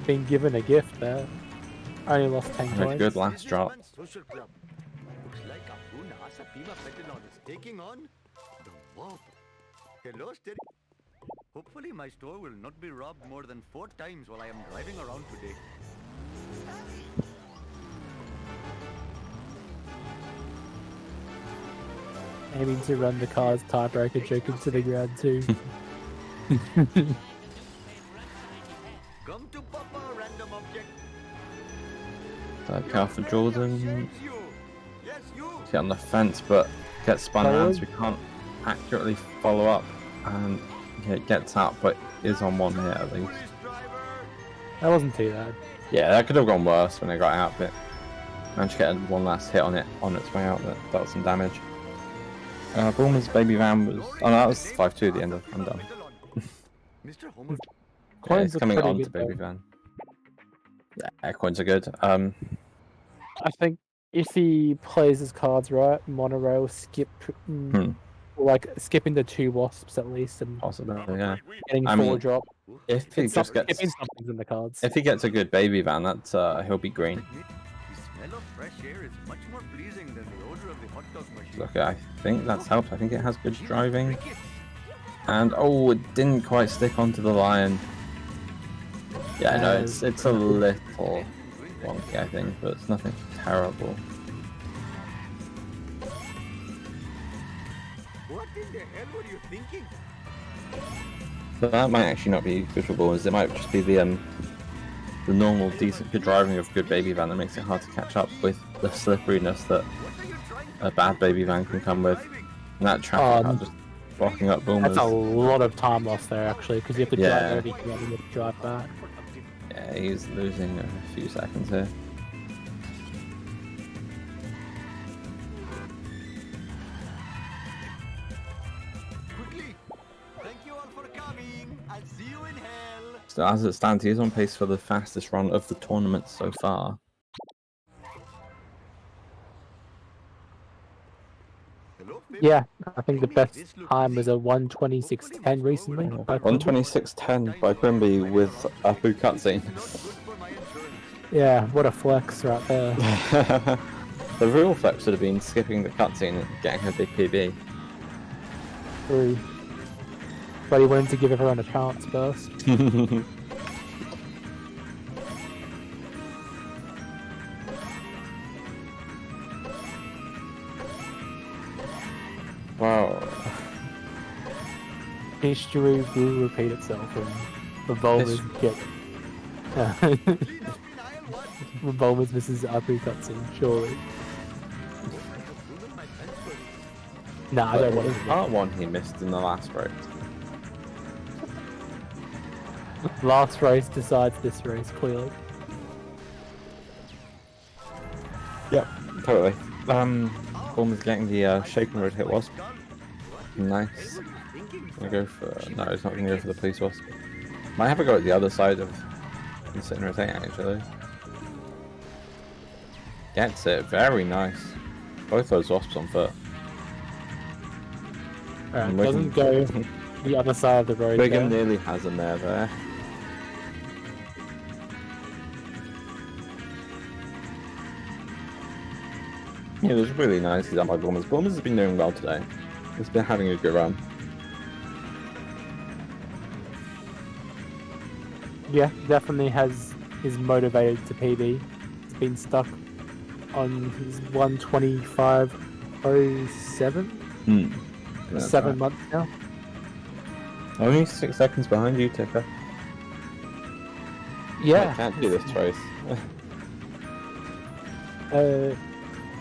Been given a gift there. Only lost 10 and coins. A good last drop. Hopefully my store will not be robbed more than 4 times while I am driving around today. Aiming to run the car's tiebreaker joke into the ground too. Come to Papa, random object. Third car for Jordan. Get on the fence, but get spun around, so we can't accurately follow up, and yeah, it gets out, but is on one hit at least. That wasn't too bad. Yeah, that could have gone worse when it got out, but managed to get one last hit on it on its way out. That dealt some damage. Bulmer's baby van was. Oh no, that was 5-2 at the end. I'm done. Yeah, it's coming on to baby van. Yeah, coins are good. I think if he plays his cards right, monorail like skipping the 2 wasps at least, and Possibly, yeah. getting 4 drop. If he just gets skipping something's in the cards. If he gets a good baby van, that's he'll be green. The smell of fresh air is much more pleasing than the odor of the hot dog machine. Look, I think that's helped. I think it has good driving. And oh, it didn't quite stick onto the lion. Yeah, no, it's a little wonky, I think, but it's nothing terrible. What in the hell were you thinking? So that might actually not be good for Bulmers. It might just be the normal, decent, good driving of good baby van that makes it hard to catch up with the slipperiness that a bad baby van can come with. And that traffic car just blocking up Bulmers. That's a lot of time lost there, actually, because you have to drive everything and you have to drive back. Yeah, he's losing a few seconds here. So as it stands, he's on pace for the fastest run of the tournament so far. Yeah, I think the best time was a 1:26.10 recently. 1:26.10 by Grimby with a Apu cutscene. Yeah, what a flex right there. The real flex would have been skipping the cutscene and getting a big PB. True. But he wanted to give everyone a chance first. Wow. History will repeat itself and the Bulmers get... the Bulmers misses Apu cutscene, surely. Nah, I don't want to. Part 1 he missed in the last race. Last race decides this race, clearly. Yep, totally. Bulmer's getting the shaken road hit wasp. Nice. Gonna go for no, he's not gonna go for the police wasp. Might have a go at the other side of the sit and rotate actually. Gets it, very nice. Both those wasps on foot. Alright, doesn't go the other side of the road. Wigan nearly has him there. Yeah, it was really nice done by Bulmers. Bulmers has been doing well today. He's been having a good run. Yeah, definitely is motivated to PB. He's been stuck on his 1:25.07. 7 months now. Only 6 seconds behind you, Ticker. Yeah. I can't do this twice.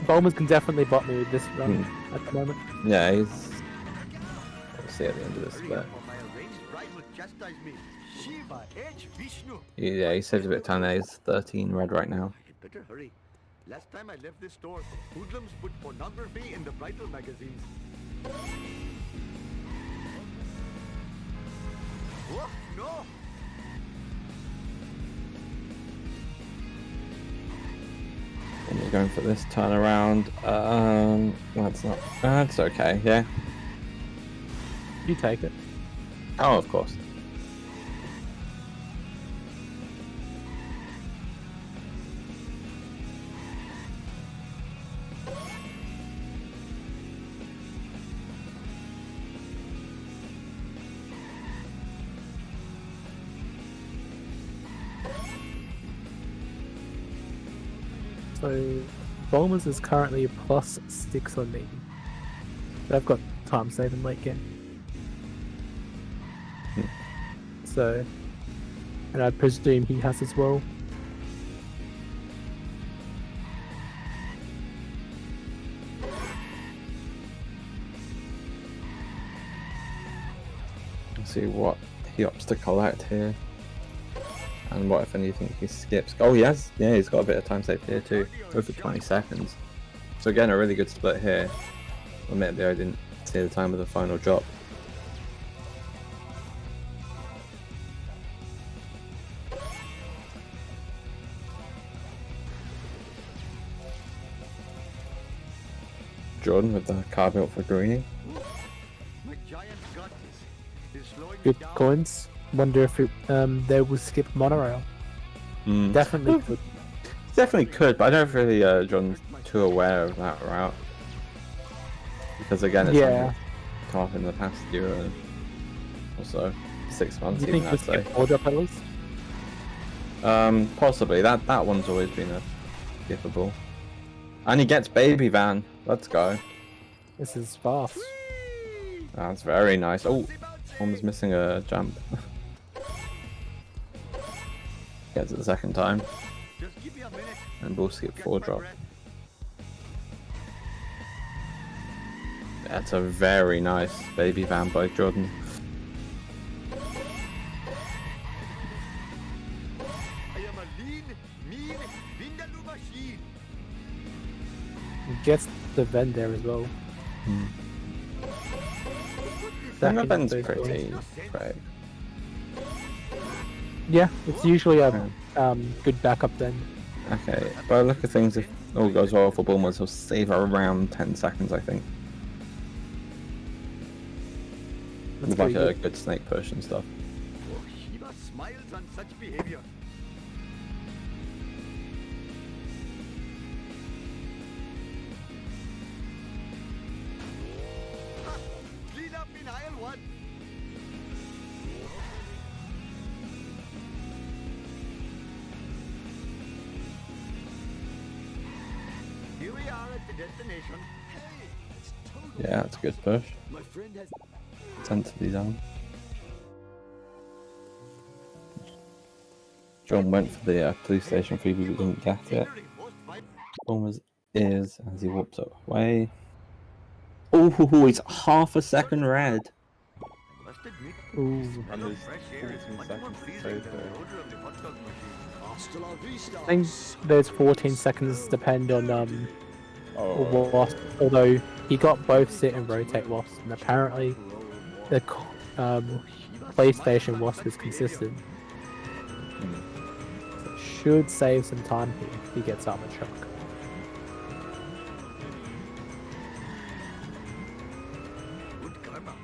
Bulmers can definitely bot me with this run at the moment. Yeah, he's... We'll see at the end of this split. Yeah, he saves a bit of time there. He's 13 red right now. Better hurry. Last time I left this store, hoodlums put pornography in the bridal magazines. Oh, no! And we're going for this turnaround. That's not... That's okay, yeah. You take it. Oh, of course. So, Bulmers is currently a +6 on me. They've got time saving late game. So, and I presume he has as well. See what he opts to collect here. And what, if anything, he skips. Oh, yes. Yeah, he's got a bit of time saved here too. Go for 20 seconds. So again, a really good split here. Admittedly, I didn't see the time of the final drop. Jordan with the car built for Greenie. Good coins. Wonder if they will skip monorail. Definitely could. Definitely could, but I don't really John's too aware of that route. Because again, it's only come up in the past year or so, 6 months. Do you think we'll skip drop at least? Possibly. That one's always been a skippable. And he gets baby van. Let's go. This is fast. That's very nice. Oh, almost missing a jump. Gets it the second time. And we'll skip 4 drop. That's a very nice baby van by Jordan. He gets the vent there as well. The vent's pretty great. Yeah, it's usually a good backup then. Okay, but look at things, if all goes well for Bulmers, he'll save around 10 seconds, I think. With like a good snake push and stuff. Shiba smiles on such behavior. Clean up in aisle 1. Here we are at the destination. Hey, it's totally Yeah, that's a good push. my friend has Sensibly done. John went for the police station for people who didn't get it. Bulmers is as he warps away. Oh, it's half a second red. Ooh. And there's 14 seconds to save there. I think there's 14 seconds depend on Wasp, although he got both sit and rotate Wasp, and apparently the PlayStation Wasp is consistent. So it should save some time here if he gets Armor Truck. good karma.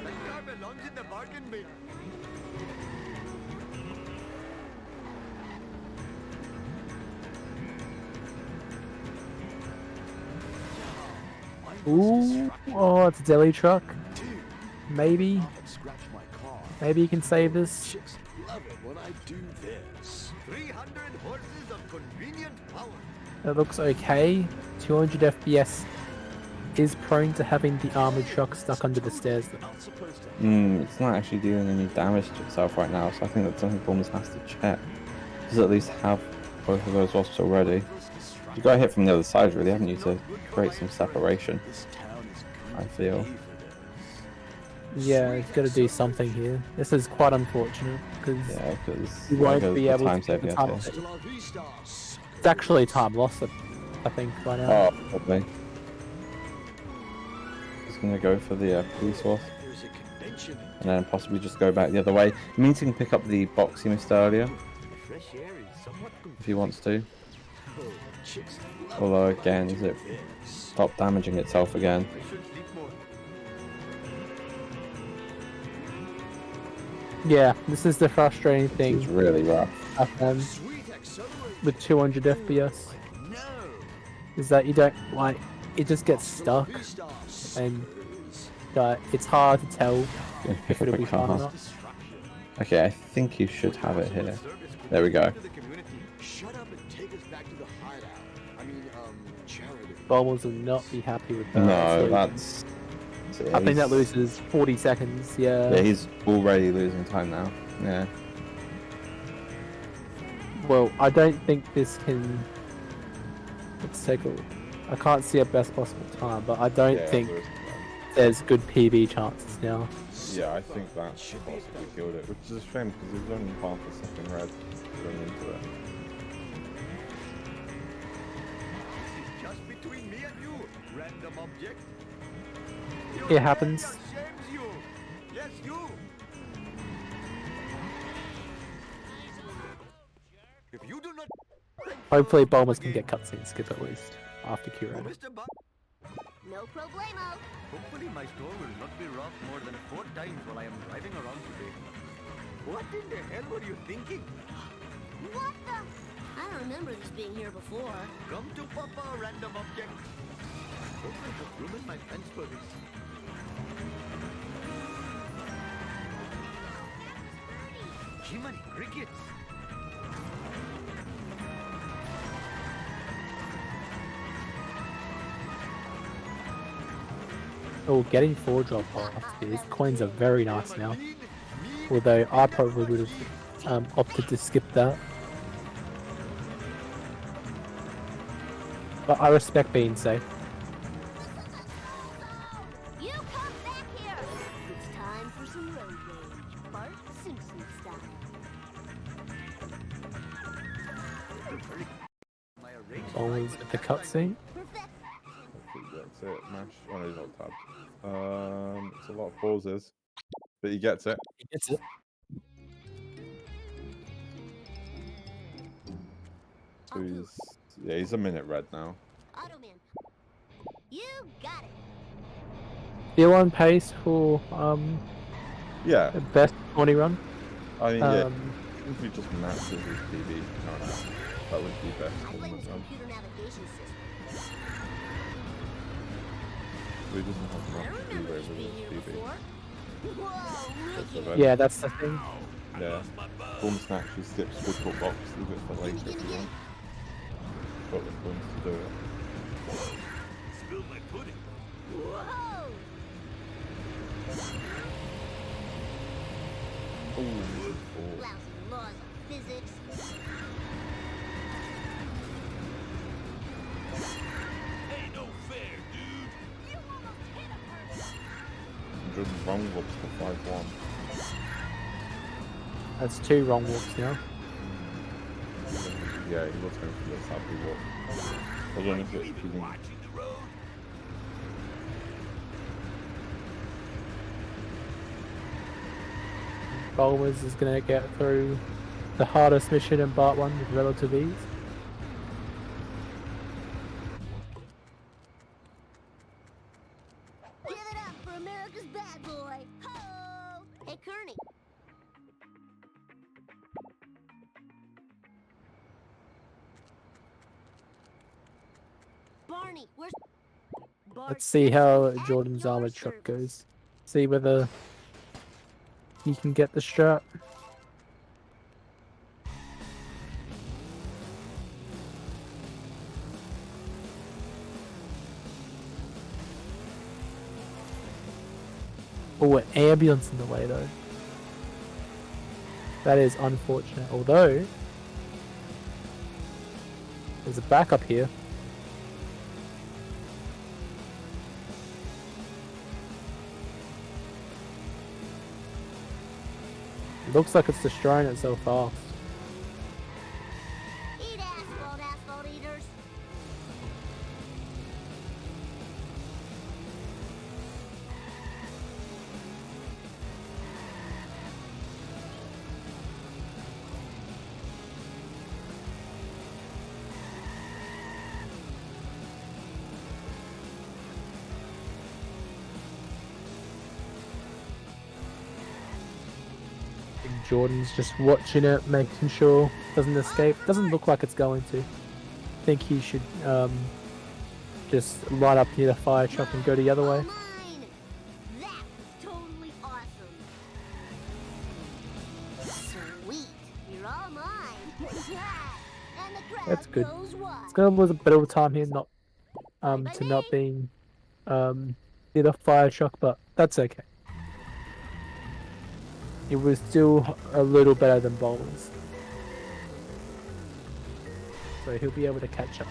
That car belongs in the bargain bin. Ooh, oh, it's a deli truck. Maybe. Maybe you can save this. Love it when I do this. 300 horses of convenient power. It looks okay. 200 FPS is prone to having the armored truck stuck under the stairs though. It's not actually doing any damage to itself right now, so I think that's something Bulmers has to check. Does at least have both of those wasps already. You got hit from the other side, really, haven't you, to create some separation? I feel. Yeah, he's got to do something here. This is quite unfortunate because he won't be able to get the time. It's actually time lost, I think, by now. Oh, probably. He's going to go for the police wasp. And then possibly just go back the other way. It means he can pick up the box he missed earlier. If he wants to. Although again, is it stop damaging itself again? Yeah, this is the frustrating thing. It's really rough. With 200 FPS, is that you don't like it just gets stuck, and it's hard to tell if it'll be fun or not. Okay, I think you should have it here. There we go. Bulmers will not be happy with that. No, that's... I think that loses 40 seconds, yeah. Yeah, he's already losing time now. Yeah. Well, I don't think this can... Let's take a look. I can't see a best possible time, but I don't think there's good PB chances now. Yeah, I think that possibly killed it, which is a shame because it was only half a second red going into it. This is just between me and you, random object. It happens. Shames you. Yes, you. If you do not... Hopefully Bulmers can get cutscene skip at least after Oh, Kieran. Mr. Buck. No problemo. Hopefully my store will not be robbed more than 4 times while I am driving around today. What in the hell were you thinking? What the? I don't remember this being here before. Come to Papa, random object. Hope I just ruined my fence for this. Jiminy crickets. Oh, getting 4 drop off. These coins are very nice now. Although I probably would have opted to skip that. But I respect being safe. You come back here. It's time for some road rage. Bart Simpson style. Bulmers with the cutscene. I think that's it. Mash. Oh no, he's not tabbed. It's a lot of pauses, but he gets it. He gets it. So he's a minute red now. Automan. You got it. Still on pace for Yeah, the best 20 run. I mean, yeah, if he just matches his PB, that would be best. I blame in his the run. computer navigation system. But he doesn't have I much remember leeway this with being his here PB. before. Whoa, That's look the at Yeah, that's the thing. Yeah, Bulmers actually skips football box, leave it for later if you want. Got the points to do it. Spilled my pudding. Whoa! Ooh, Lousy laws of physics. Ain't no fair, dude. You almost hit a person. just wrong whoops to 5-1. That's 2 wrong whoops now. Yeah, he was going for this happy whoop. I don't know if You it's even feeling. watching the road? Bulmers is going to get through the hardest mission in Part 1 with relative ease. Give it up for America's bad boy. Ho! Hey, Kearney. Barney, where's... Let's see how Jordan's armored truck goes. See whether he can get the strap. Oh, an ambulance in the way though. That is unfortunate. Although there's a backup here. It looks like it's destroying itself fast. Eat asphalt, asphalt eaters. Jordan's just watching it, making sure it doesn't escape. Doesn't look like it's going to. I think he should just line up near the fire truck and go the other way. Mine. That was totally awesome. Sweet. You're all mine. And the crowd That's good. goes wild. It's gonna lose a bit of time here, not to not being near the fire truck, but that's okay. It was still a little better than Bulmers. So he'll be able to catch up.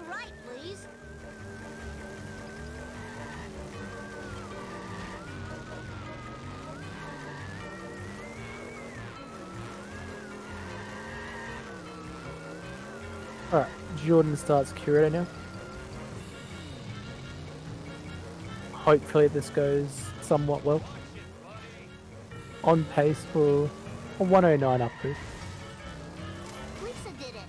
right, please. Alright, Jordan starts Curator now. Hopefully this goes somewhat well. On pace for a 109 upgrade. Lisa did it.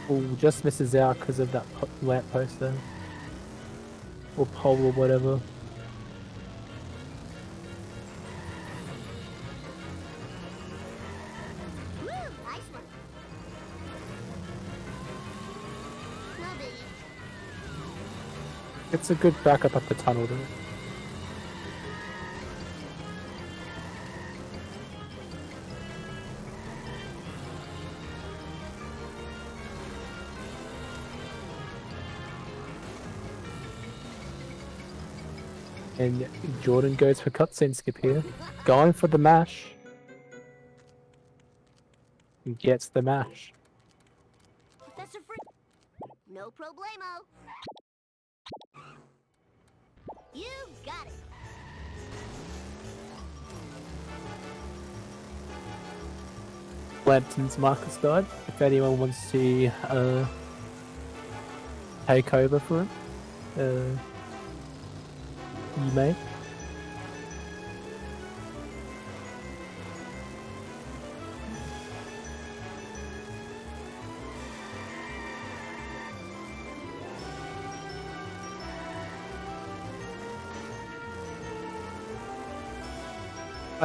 Oh, just misses out because of that lamp post there. Or pole or whatever. Woo, nice one. No biggie. It's a good backup up the tunnel though. And Jordan goes for cutscene skip here. Going for the mash. He gets the mash. Professor Frick. No problemo. You got it. Lampton's Marcus died. If anyone wants to take over for him, you may.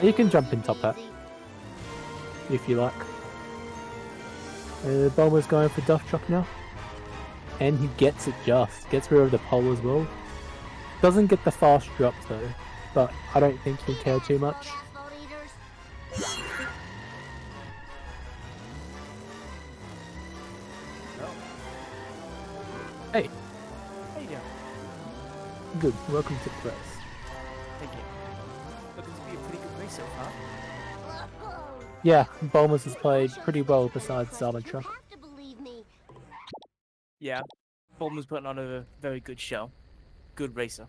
You can jump in top hat if you like. Bulmer's going for Duff Truck now. And he gets it just. Gets rid of the pole as well. Doesn't get the fast drops though, but I don't think he'll care too much. Hey. Hey there. Good. Welcome to press. Thank you. Looking to be a pretty good race so far. Yeah, Bulmer's has played pretty well besides Salmon Truck. Yeah, Bulmer's putting on a very good show. Good racer.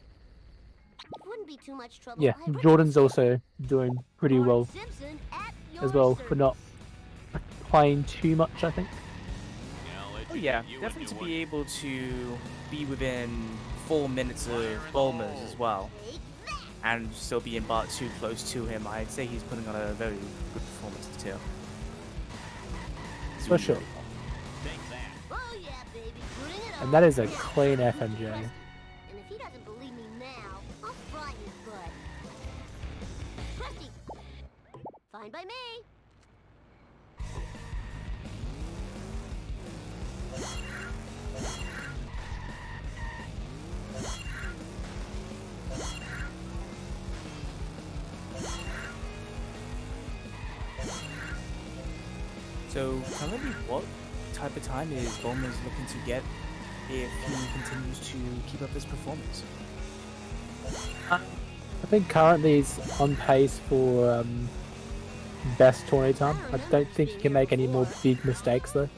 Wouldn't be too much trouble. Yeah, Jordan's also doing pretty well as well for not playing too much, I think. Oh yeah, definitely to be able to be within 4 minutes of Bulmer's as well. And still being about too close to him, I'd say he's putting on a very good performance too. For sure. And that is a clean FMJ. And if he doesn't believe me now, I'll fry his butt. Crusty! Fine by me. So, currently, what type of time is Bulmer's looking to get if he continues to keep up this performance? I think currently he's on pace for best tourney time. I don't think he can make any more big mistakes though.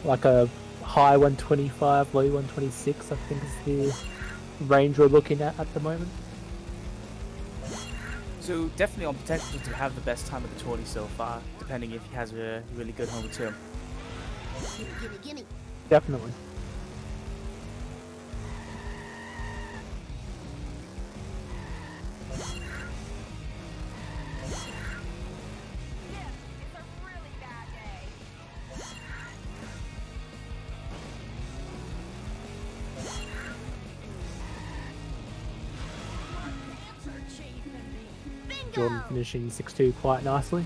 Like a high 125, low 126 I think is the range we're looking at the moment. So definitely on potential to have the best time of the tourney so far, depending if he has a really good home too. Gimme, gimme. Definitely. Jordan finishing 6-2 quite nicely.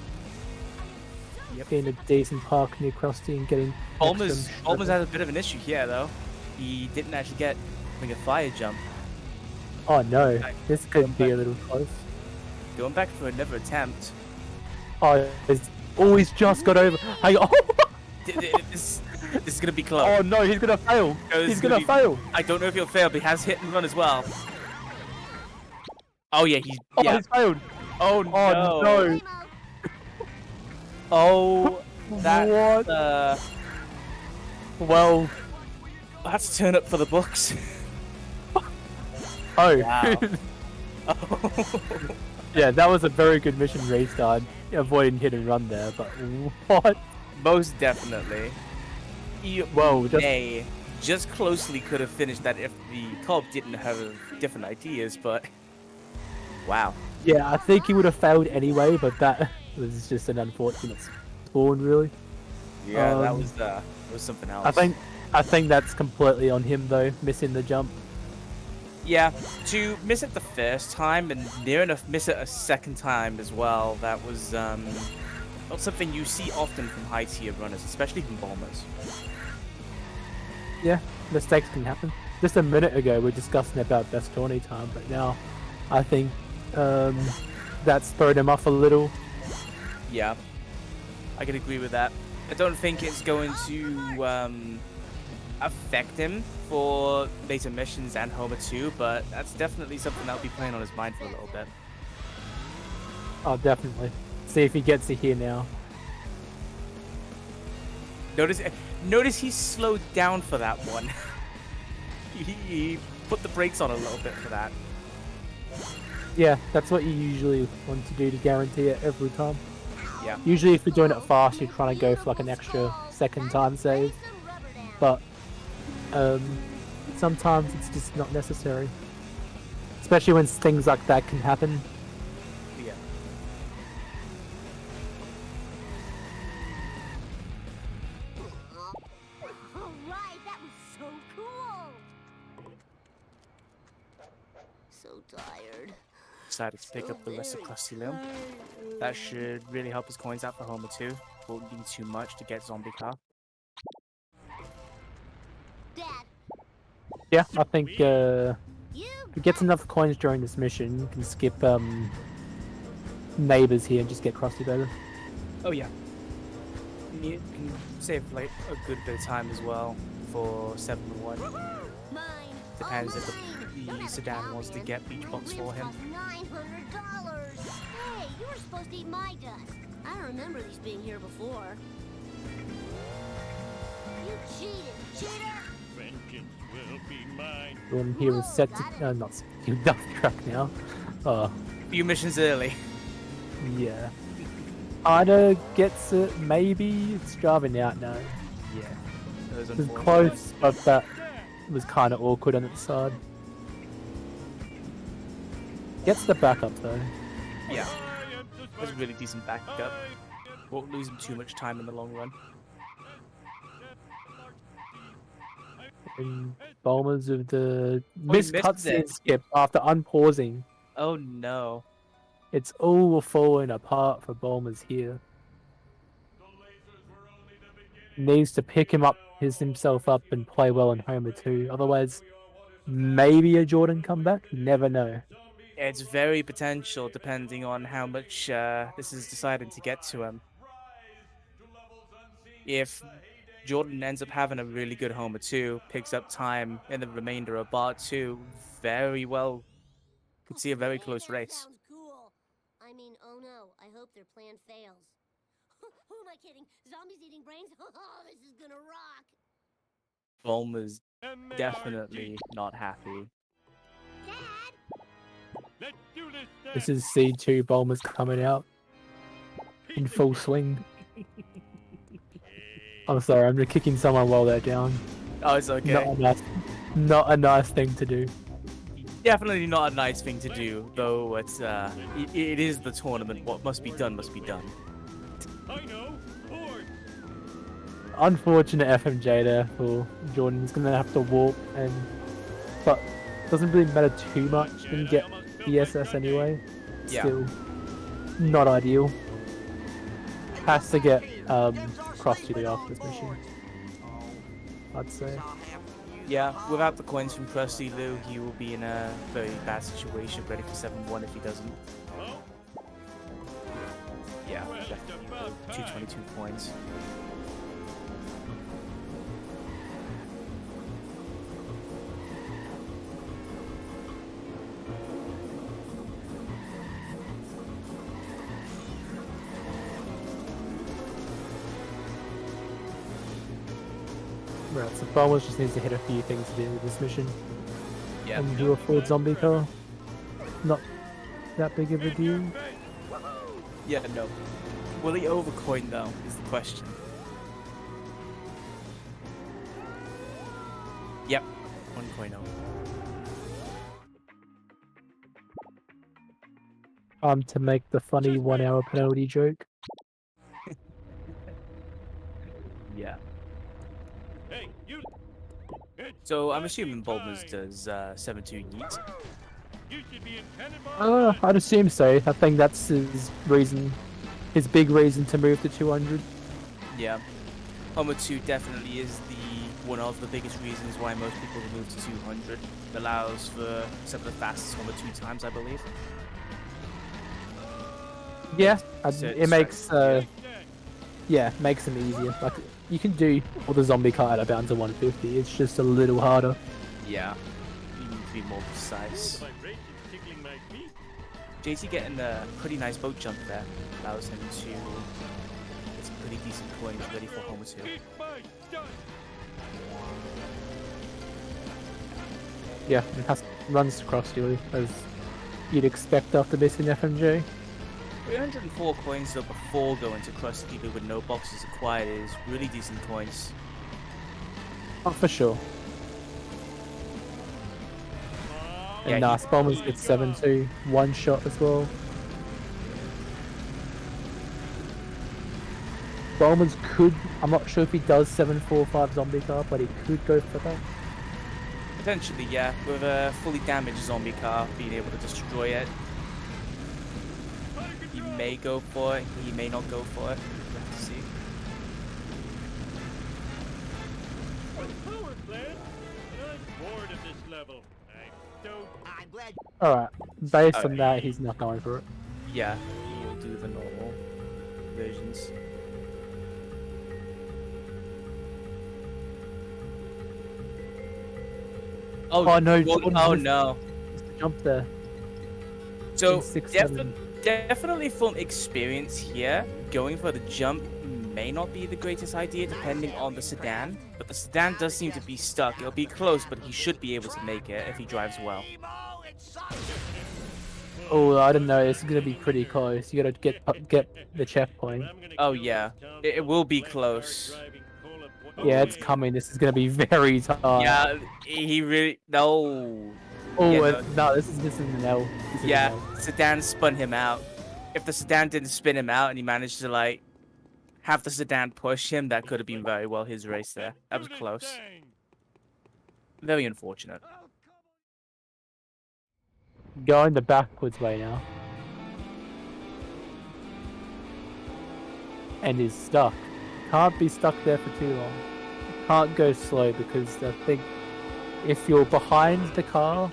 Yep. Getting a decent park near Krusty and getting... Bulmer's had a bit of an issue here though. He didn't actually get like a fire jump. Oh no, this could be a little close. Going back for another attempt. Oh, he's just got over. Hang on. This is gonna be close. Oh no, he's gonna fail. He's gonna fail. I don't know if he'll fail, but he has hit and run as well. Oh yeah, he's failed. Oh no. Oh, that. What? Well, that's a turn up for the books. Oh. Wow. Yeah, that was a very good mission restart, avoiding hit and run there, but what? Most definitely. Well, just closely could have finished that if the co-op didn't have different ideas, but wow. Yeah, I think he would have failed anyway, but that was just an unfortunate spawn, really. Yeah, that was something else. I think that's completely on him though, missing the jump. Yeah, to miss it the first time and near enough miss it a second time as well, that was not something you see often from high tier runners, especially from bombers. Yeah, mistakes can happen. Just a minute ago we were discussing about best tourney time, but now I think that's thrown him off a little. Yeah, I can agree with that. I don't think it's going to affect him for later missions and Homer 2, but that's definitely something that'll be playing on his mind for a little bit. Oh, definitely. See if he gets it here now. Notice he slowed down for that one. he put the brakes on a little bit for that. Yeah, that's what you usually want to do to guarantee it every time. Yeah. Usually if you're doing it fast, you're trying to go for like an extra second time save. But sometimes it's just not necessary. Especially when things like that can happen. Yeah. Alright, that was so cool. So tired. Decided to pick up the rest of Krusty Lou. That should really help his coins out for Homer 2. Won't be too much to get Zombie Car. Dad. Yeah, I think if he gets enough coins during this mission, you can skip neighbors here and just get Krusty Burger. Oh yeah. You can save like a good bit of time as well for 7-1. Depends if the sedan wants to get beach box for him. $900. Hey, you were supposed to eat my dust. I don't remember these being here before. You cheated, cheater! Vengeance will be mine. Jordan here is set to not you dump truck now. Few missions early. Yeah. Ida gets it, maybe it's driving out now. Yeah. It was close, but that was kind of awkward on its side. Gets the backup though. Yeah. That's a really decent backup. Won't lose him too much time in the long run. And Bulmers with the missed cutscene skip after unpausing. Oh no. It's all falling apart for Bulmers here. Needs to pick himself up and play well in Homer 2. Otherwise, maybe a Jordan comeback? Never know. It's very potential depending on how much this is decided to get to him. If Jordan ends up having a really good Homer 2, picks up time in the remainder of Part 2, very well could see a very close race. Sounds cool. I mean, oh no, I hope their plan fails. Who am I kidding? Zombies eating brains? Oh, this is gonna rock. Bulmer's definitely not happy. Dad? Let's do this then. This is C2 Bulmers coming out in full swing. I'm sorry, I'm just kicking someone while they're down. Oh, it's okay. Not a nice thing to do. Definitely not a nice thing to do, though it's it is the tournament. What must be done must be done. I know. Board. Unfortunate FMJ there for Jordan. He's gonna have to warp, but doesn't really matter too much. Didn't get ESS anyway. Still not ideal. Has to get Krusty after this mission, I'd say. Yeah, without the coins from Krusty Lou, he will be in a very bad situation, ready for 7-1 if he doesn't. definitely 222 points. Right, so Bulmers just needs to hit a few things to do with this mission. Yeah. And do a full zombie car. Not that big of a deal. Yeah, no. Will he overcoin though, is the question. Yep, 1 coin over. To make the funny 1 hour penalty joke. Yeah. Hey, you. So I'm assuming Bulmers does 7-2 yeet. You should be in cannonball. I'd assume so. I think that's his reason, his big reason to move to 200. Yeah. Homer 2 definitely is one of the biggest reasons why most people move to 200. It allows for some of the fastest Homer 2 times, I believe. Yeah, it makes makes them easier. Like you can do all the zombie car at about to 150. It's just a little harder. Yeah, you need to be more precise. JT getting a pretty nice boat jump there allows him to get some pretty decent coins ready for Homer 2. Yeah, it runs across you as you'd expect after missing FMJ. 304 coins though before going to Crust Keeper with no boxes acquired is really decent coins. Oh, for sure. Yeah, And Bulmers gets 7-2, 1 shot as well. Bulmers could, I'm not sure if he does 7-4-5 zombie car, but he could go for that. Potentially, yeah, with a fully damaged zombie car being able to destroy it. He may go for it, he may not go for it. We'll have to see. Alright, based on that, he's not going for it. Yeah, he'll do the normal versions. Oh no, oh no. Jump there. So, definitely from experience here, going for the jump may not be the greatest idea depending on the sedan, but the sedan does seem to be stuck. It'll be close, but he should be able to make it if he drives well. Oh, I don't know. This is gonna be pretty close. You gotta get the checkpoint. Oh yeah, it will be close. Yeah, it's coming. This is gonna be very tough. Yeah, he really no. Oh yeah, no, this is an L. Yeah, sedan spun him out. If the sedan didn't spin him out and he managed to like have the sedan push him, that could have been very well his race there. That was close. Very unfortunate. Going the backwards way now. And is stuck. Can't be stuck there for too long. Can't go slow because I think if you're behind the car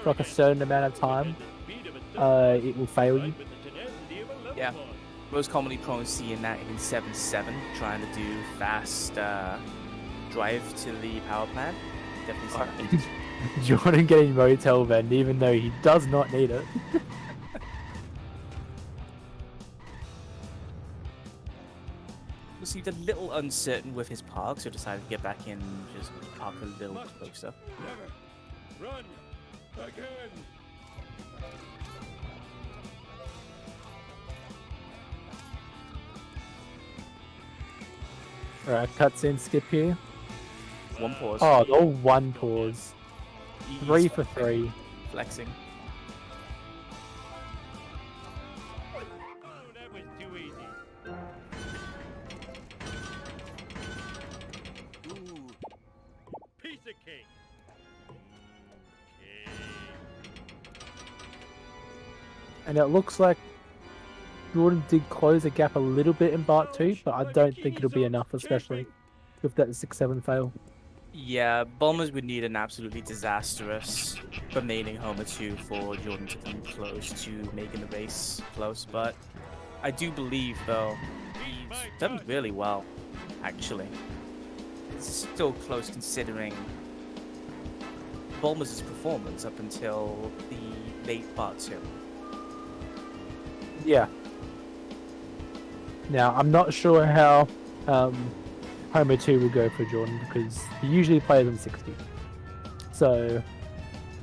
for like a certain amount of time, it will fail you. Yeah. Most commonly prone seeing that in 7-7, trying to do fast drive to the power plant. Definitely see that. Jordan getting motel vend even though he does not need it. He seemed a little uncertain with his park, so decided to get back in and just park a little closer. Run again. Alright, cutscene skip here. 1 pause. Oh, all 1 pause. 3 for 3. Flexing. Oh, that was too easy. Ooh, piece of cake. Okay. And it looks like Jordan did close the gap a little bit in Part 2, but I don't think it'll be enough, especially with that 6-7 fail. Yeah, Bulmers would need an absolutely disastrous remaining Homer 2 for Jordan to come close to making the race close, but I do believe, though, he's done really well, actually. It's still close considering Bulmers' performance up until the late part 2. Yeah. Now, I'm not sure how Homer 2 will go for Jordan because he usually plays on 60. So,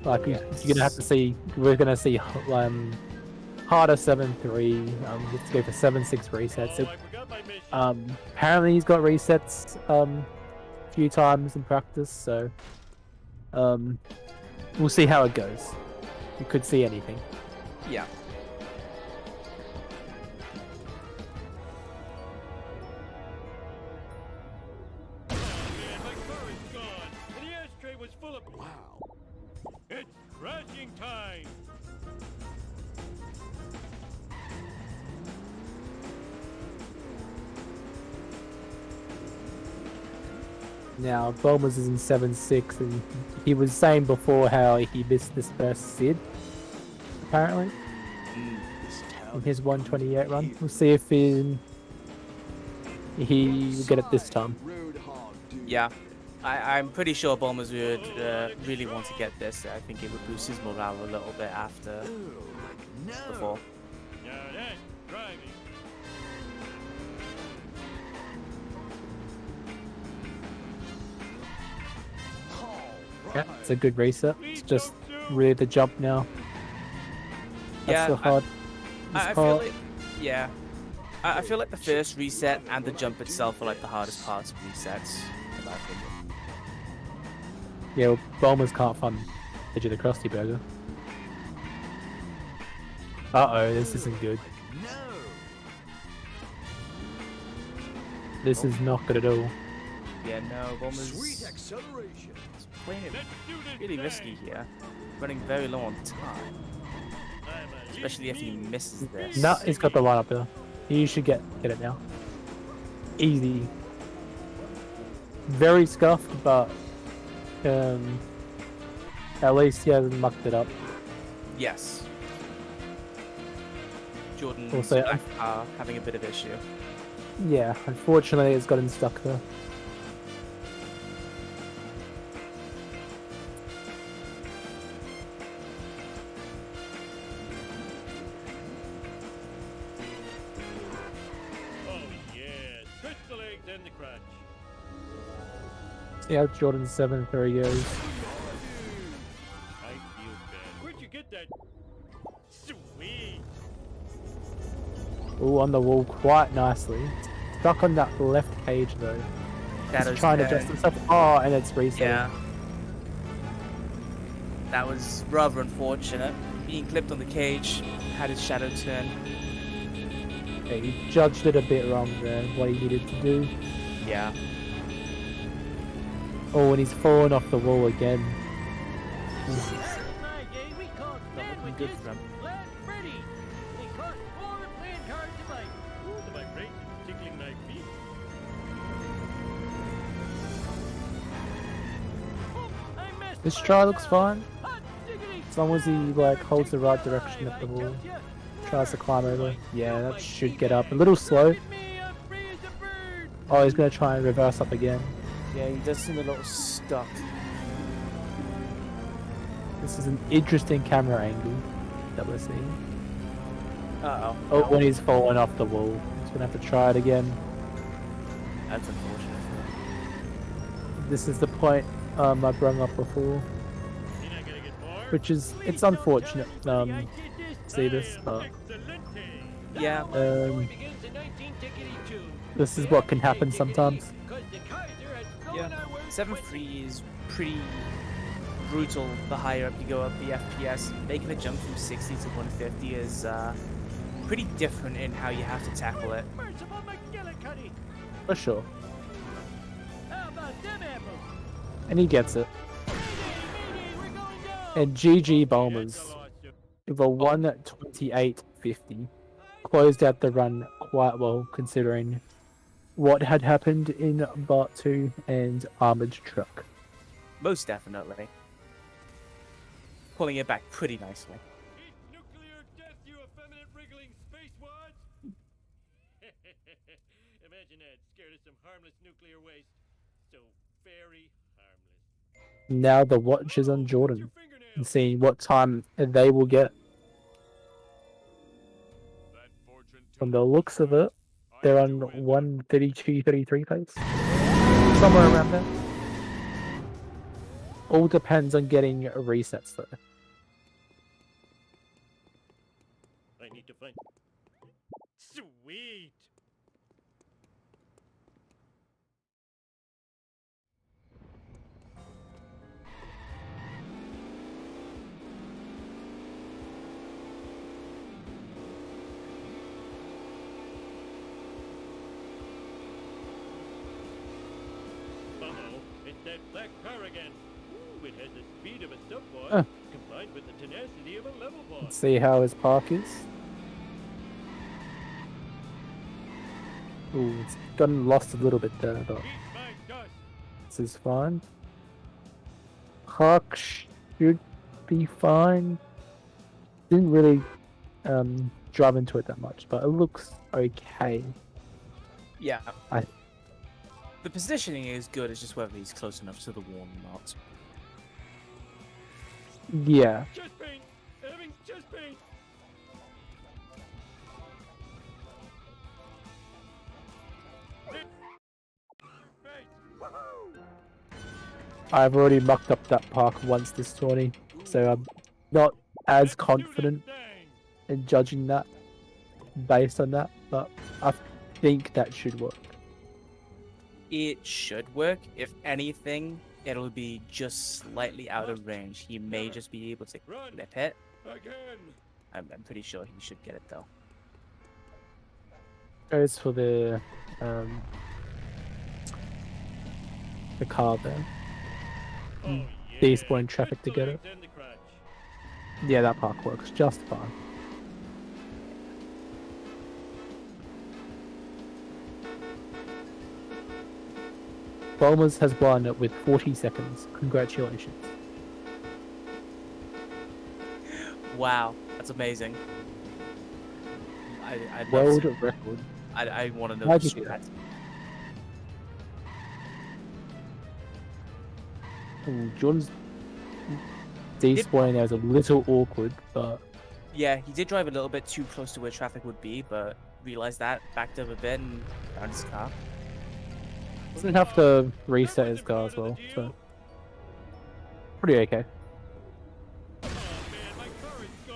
like, you're gonna have to see. We're gonna see harder 7-3. Let's go for 7-6 resets. Apparently, he's got resets a few times in practice. So, we'll see how it goes. You could see anything. Yeah. Wow. It's crashing time. Now, Bulmers is in 7-6, and he was saying before how he missed this first Sid, apparently, in his 128 run. We'll see if he will get it this time. Yeah. I'm pretty sure Bulmers would really want to get this. I think it would boost his morale a little bit after before. Now that's driving. Yeah, it's a good reset. It's just really the jump now. That's the hard. I feel like, yeah. I feel like the first reset and the jump itself are like the hardest parts of resets, in my opinion. Yeah, well, Bulmers can't find the edge of the Krusty Burger. Uh-oh, this isn't good. This is not good at all. Yeah, no, Bulmers is playing it really risky here. Running very low on time. Especially if he misses this. No, he's got the line up there. You should get it now. Easy. Very scuffed, but at least he hasn't mucked it up. Yes. Jordan Also, having a bit of issue. Yeah, unfortunately it's gotten stuck there. Oh yeah, crystal eggs and the crunch. See how Jordan's 7-3 goes. I feel bad. Where'd you get that? Sweet. Ooh, on the wall quite nicely. Stuck on that left page though. He's trying to adjust himself. Oh, and it's reset. Yeah. That was rather unfortunate. Being clipped on the cage, had his shadow turn. Yeah, he judged it a bit wrong there, what he needed to do. Yeah. Oh, and he's fallen off the wall again. Not looking good for him. The vibration tickling my feet. This try looks fine. As long as he like holds the right direction at the wall. Tries to climb over. Yeah, that should get up. A little slow. Oh, he's gonna try and reverse up again. Yeah, he does seem a little stuck. This is an interesting camera angle that we're seeing. Uh-oh. Oh, when he's fallen off the wall. He's gonna have to try it again. That's unfortunate. This is the point I brought up before. Which is, it's unfortunate, see this, but yeah, this is what can happen sometimes. Yeah, 7-3 is pretty brutal the higher up you go up the FPS. Making a jump from 60 to 150 is pretty different in how you have to tackle it. For sure. And he gets it. And GG Bulmers with a 1:28.50 closed out the run quite well considering what had happened in Part 2 and Armored Truck. Most definitely. Pulling it back pretty nicely. Imagine that, scared of some harmless nuclear waste. So very harmless. Now the watch is on Jordan and seeing what time they will get. From the looks of it, they're on 1:32:33 pace. Somewhere around there. All depends on getting resets though. I need to find... Sweet! Uh-oh, it's that black car again. Ooh, it has the speed of a sub-boss, combined with the tenacity of a level boss. Let's see how his park is. Ooh, it's gotten lost a little bit there, but this is fine. Park should be fine. Didn't really drive into it that much, but it looks okay. Yeah. The positioning is good, it's just whether he's close enough to the wall or not. Yeah. Chest pain! Having chest pain! I've already mucked up that park once this 20, so I'm not as confident in judging that based on that, but I think that should work. It should work. If anything, it'll be just slightly out of range. He may just be able to clip it. I'm pretty sure he should get it though. Goes for the car there. Despawn traffic to get it. Yeah, that park works just fine. Bulmers has won it with 40 seconds. Congratulations. Wow, that's amazing. I'd World love to, record. I want to know How'd the you do that? Ooh, Jordan's despawning there is a little awkward, but yeah, he did drive a little bit too close to where traffic would be, but realized that, backed up a bit, and found his car. doesn't have to reset his car as well, so pretty okay.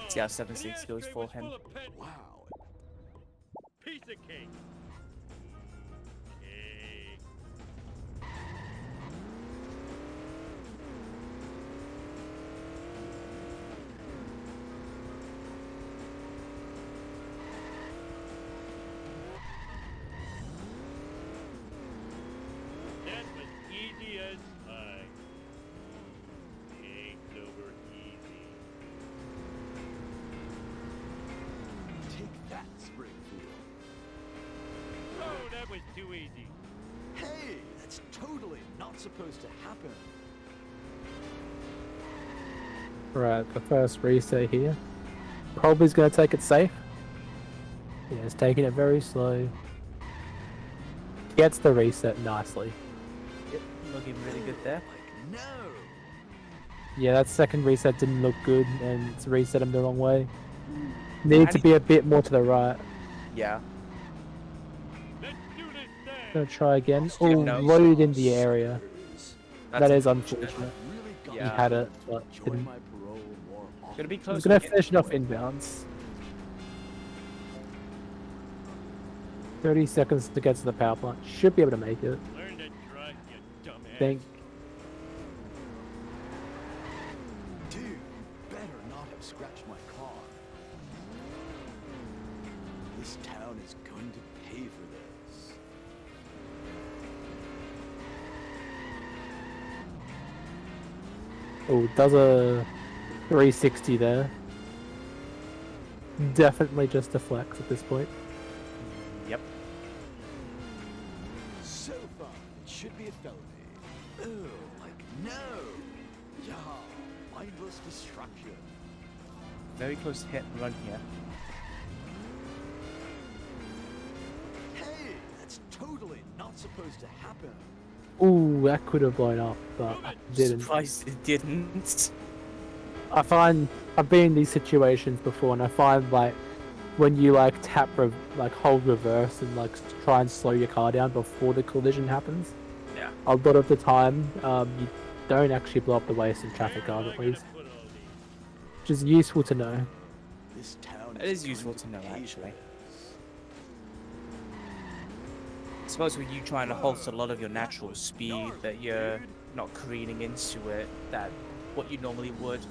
See how 7.6 goes for him. Wow. Piece of cake. That was easy as pie. Cakes over easy. Take that, Springfield. Oh, that was too easy. Hey, that's totally not supposed to happen. Right, the first reset here. Probably is going to take it safe. Yeah, it's taking it very slow. Gets the reset nicely. Yep, looking really good there. Like, no. Yeah, that second reset didn't look good, and it's reset him the wrong way. Needed to be a bit more to the right. Yeah. Let's do this thing. Gonna try again. Oh, No. loaded in the area. That's That is unfortunate. Yeah. He had it, but didn't. Gonna be He's close. gonna to finish it off inbounds. 30 seconds to get to the power plant. Should be able to make it. Learn to drive, you dumbass. Think. Dude, you better not have scratched my car. This town is going to pay for this. Oh, does a 360 there. Definitely just a flex at this point. Yep. So far, it should be a felony. Ugh, like, no! Yeah, mindless destruction. Very close to hit and run here. Hey, not supposed to happen. Ooh, that could have blown up, but it didn't. Surprised it didn't. I find I've been in these situations before, and I find like when you like hold reverse and like try and slow your car down before the collision happens. Yeah. A lot of the time, you don't actually blow up the wasted traffic guard at least, which is useful to know. This town It is useful to know, actually. I suppose with you trying to halt a lot of your natural speed, that you're not careening into it, that what you normally would.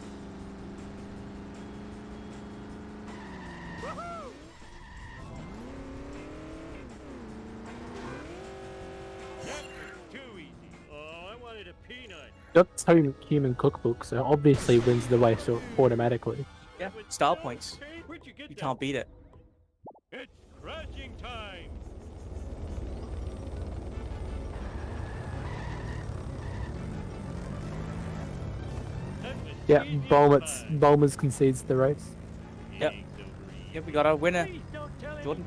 That's human cookbook, so obviously wins the race automatically. Yeah, style points. You can't beat it. It's crashing time. Yeah, Bulmers concedes the race. Yep. Yep, we got our winner. Jordan.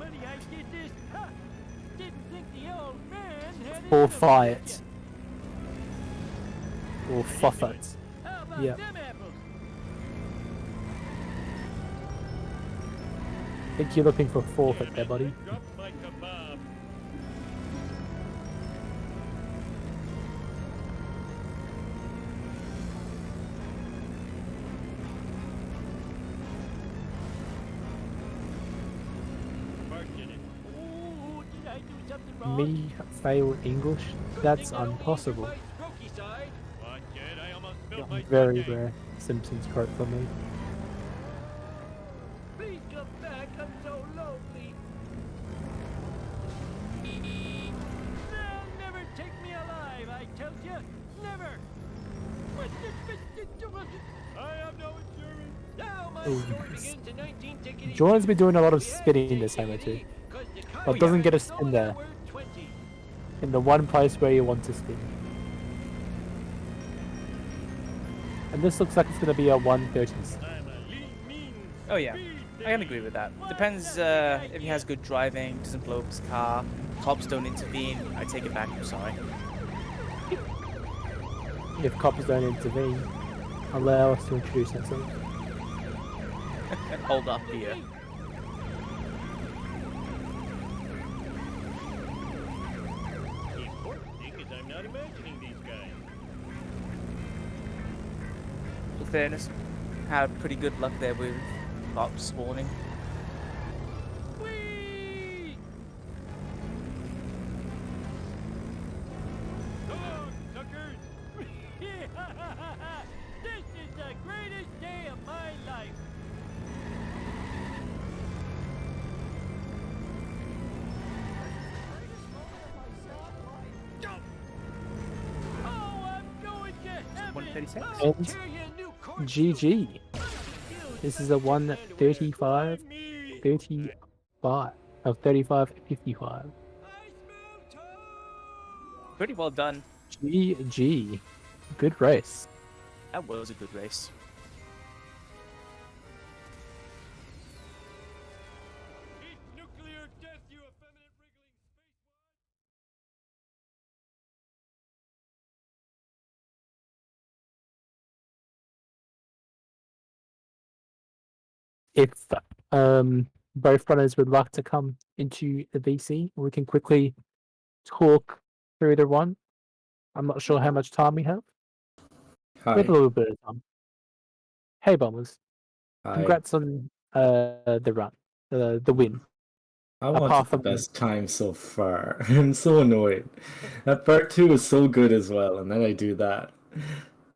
Or fight. Or forfeit. Yeah. I think you're looking for forfeit there, buddy. Me fail English? That's impossible. Very rare Simpsons quote for me. Please come back, I'm so lonely. They'll never take me alive, I tell you. Never. I have no insurance. Now my story begins in 19 Jordan's been doing a lot of spinning this hammer too. But doesn't get a spin there. In the one place where you want to spin. And this looks like it's going to be a 130s. Oh yeah, I can agree with that. Depends if he has good driving, doesn't blow up his car, cops don't intervene. I take it back, I'm sorry. If cops don't intervene, allow us to introduce ourselves. Hold up here. The important thing is I'm not imagining these guys. In fairness, had pretty good luck there with cops spawning. Whee! Come on, suckers! This is the greatest day of my life! Oh, I'm going to heaven! 136. And GG. This is a 135, 35, of 35, 55. Pretty well done. GG. Good race. That was a good race. Nuclear death, you effeminate wriggling If both runners would like to come into the VC, we can quickly talk through the run. I'm not sure how much time we have. Hi. We have a little bit of time. Hey, Bombers. Hi. Congrats on the run, the win. I wanted the best time so far. I'm so annoyed. That part 2 was so good as well, and then I do that.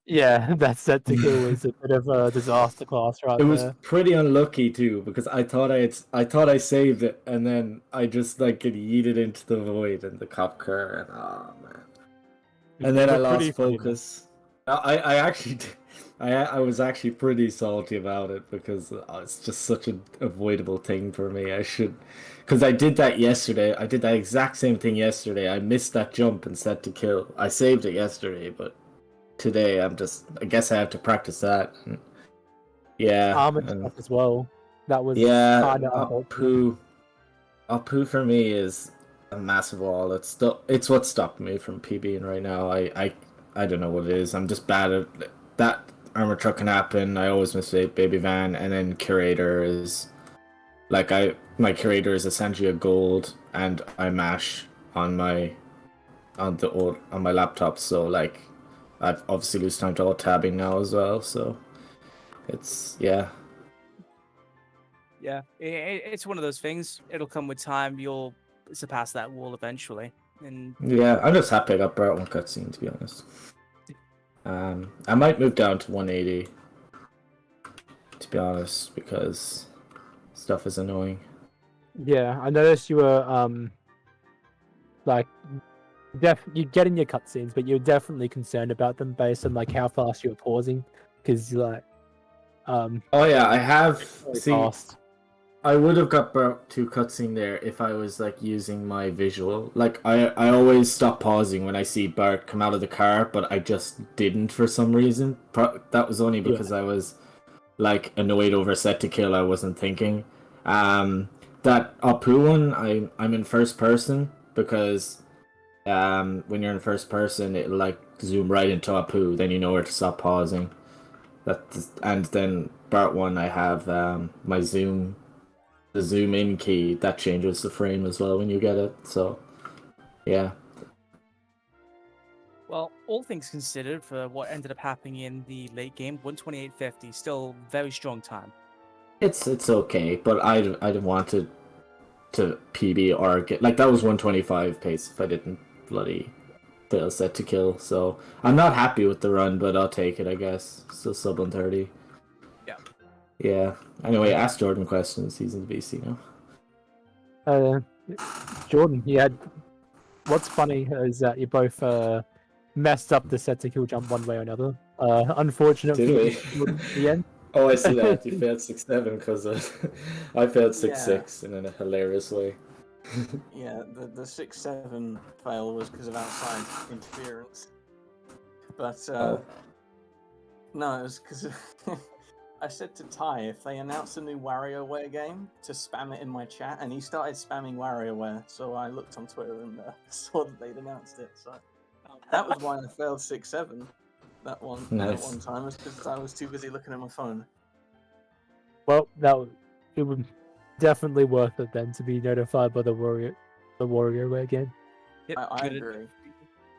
Yeah, that set to kill was a bit of a disaster class right there. It was pretty unlucky too, because I thought I saved it, and then I just like get yeeted into the void in the cop car, and oh man. And then I lost focus. I actually, I was actually pretty salty about it because it's just such an avoidable thing for me. Because I did that yesterday. I did that exact same thing yesterday. I missed that jump and set to kill. I saved it yesterday, but today I guess I have to practice that. And, yeah. Armored stuff as well. That was yeah. kind of Apu for me is a massive wall. It's what stopped me from PBing right now. I don't know what it is. I'm just bad at that. Armor truck can happen. I always mistake baby van, and then curator is like my curator is essentially a gold, and I mash on my laptop. So like I've obviously lose time to alt tabbing now as well. So it's Yeah, it's one of those things. It'll come with time. You'll surpass that wall eventually. And yeah, I'm just happy I got Bart one cutscene, to be honest. I might move down to 180, to be honest, because stuff is annoying. Yeah, I noticed you were like you're getting your cutscenes, but you're definitely concerned about them based on like how fast you're pausing, because like oh yeah, I have fast. I would have got Bart 2 cutscene there if I was like using my visual. Like I always stop pausing when I see Bart come out of the car, but I just didn't for some reason. That was only because I was like annoyed over set to kill. I wasn't thinking. That Apu one, I'm in first person because when you're in first person, it'll like zoom right into Apu. Then you know where to stop pausing. And then Bart 1, I have my the zoom in key that changes the frame as well when you get it. So yeah. Well, all things considered, for what ended up happening in the late game, 128.50, still very strong time. It's okay, but I'd wanted to PB or get like that was 125 pace if I didn't bloody fail set to kill. So I'm not happy with the run, but I'll take it, I guess. Still sub 130. Yeah. Anyway, ask Jordan questions. He's in the BC now. Jordan, what's funny is that you both messed up the set to kill jump one way or another. Unfortunately, the end. Oh, I see that. You failed 6-7 because I failed 6-6 in a hilarious way. Yeah, the 6-7 fail was because of outside interference. But no, it was because I said to Ty, if they announce a new WarioWare game, to spam it in my chat, and he started spamming WarioWare, so I looked on Twitter and saw that they'd announced it. So that was why I failed 6-7 that one time, was because I was too busy looking at my phone. Well, it would definitely worth it then to be notified by the WarioWare game. Yep, I agree.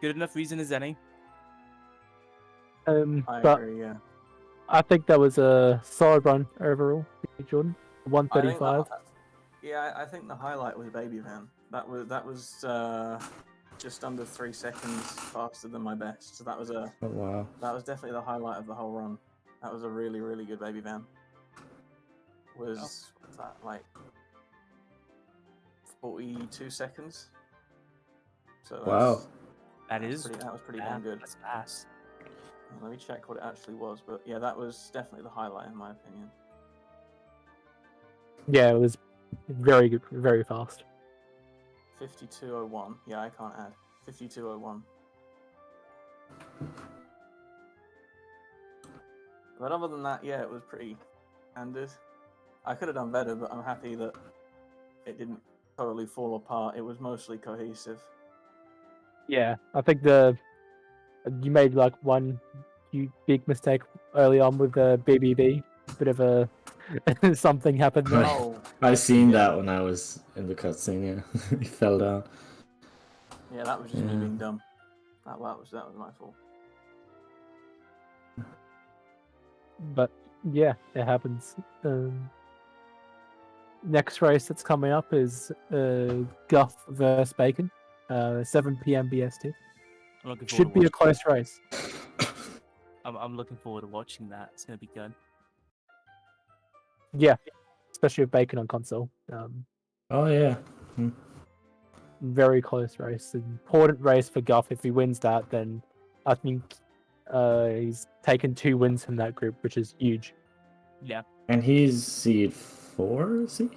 Good enough reason as any. I agree, yeah. I think that was a solid run overall, Jordan. 135. I think the highlight was Baby Van. That was just under 3 seconds faster than my best. So that was that was definitely the highlight of the whole run. That was a really, really good Baby Van. What's that, like 42 seconds? So that was pretty damn good. That's fast. Let me check what it actually was, but yeah, that was definitely the highlight in my opinion. Yeah, it was very good, very fast. 52:01. Yeah, I can't add. 52:01. But other than that, yeah, it was pretty standard. I could have done better, but I'm happy that it didn't totally fall apart. It was mostly cohesive. Yeah, I think you made like one big mistake early on with the BBB. Bit of a something happened there. Oh, I seen that when I was in the cutscene. Yeah, he fell down. Yeah, that was just me being dumb. That was my fault. But yeah, it happens. Next race that's coming up is Guff versus Bacon, 7 p.m. BST. Should be a close race. I'm looking forward to watching that. It's gonna be good. Yeah, especially with Bacon on console. Oh yeah. Very close race. Important race for Guff. If he wins that, then I think he's taken 2 wins from that group, which is huge. Yeah. And he's seed 4, is he? Or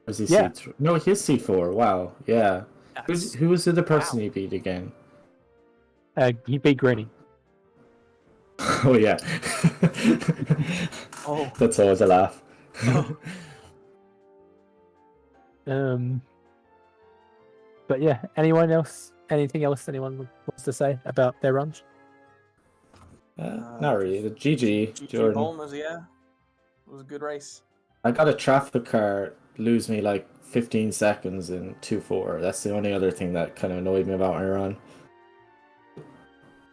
is he seed 3? No, he's seed 4. Wow. Yeah. Who was the other person he beat again? He beat Greeny. Oh yeah. Oh, that's always a laugh. But yeah, anyone else? Anything else anyone wants to say about their runs? Not really. The GG, Jordan. Bulmers, yeah. It was a good race. I got a traffic car lose me like 15 seconds in 2-4. That's the only other thing that kind of annoyed me about my run.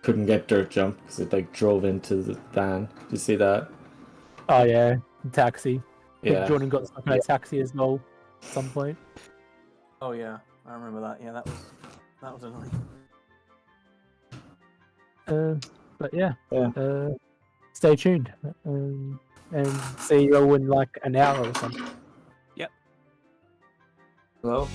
Couldn't get dirt jump because it like drove into the van. Did you see that? Oh yeah, taxi. I think Yeah. Jordan got stuck in a taxi as well at some point. Oh yeah, I remember that. Yeah, that was annoying. But yeah. Yeah. Stay tuned. And see you all in like an hour or something. Yep. Hello.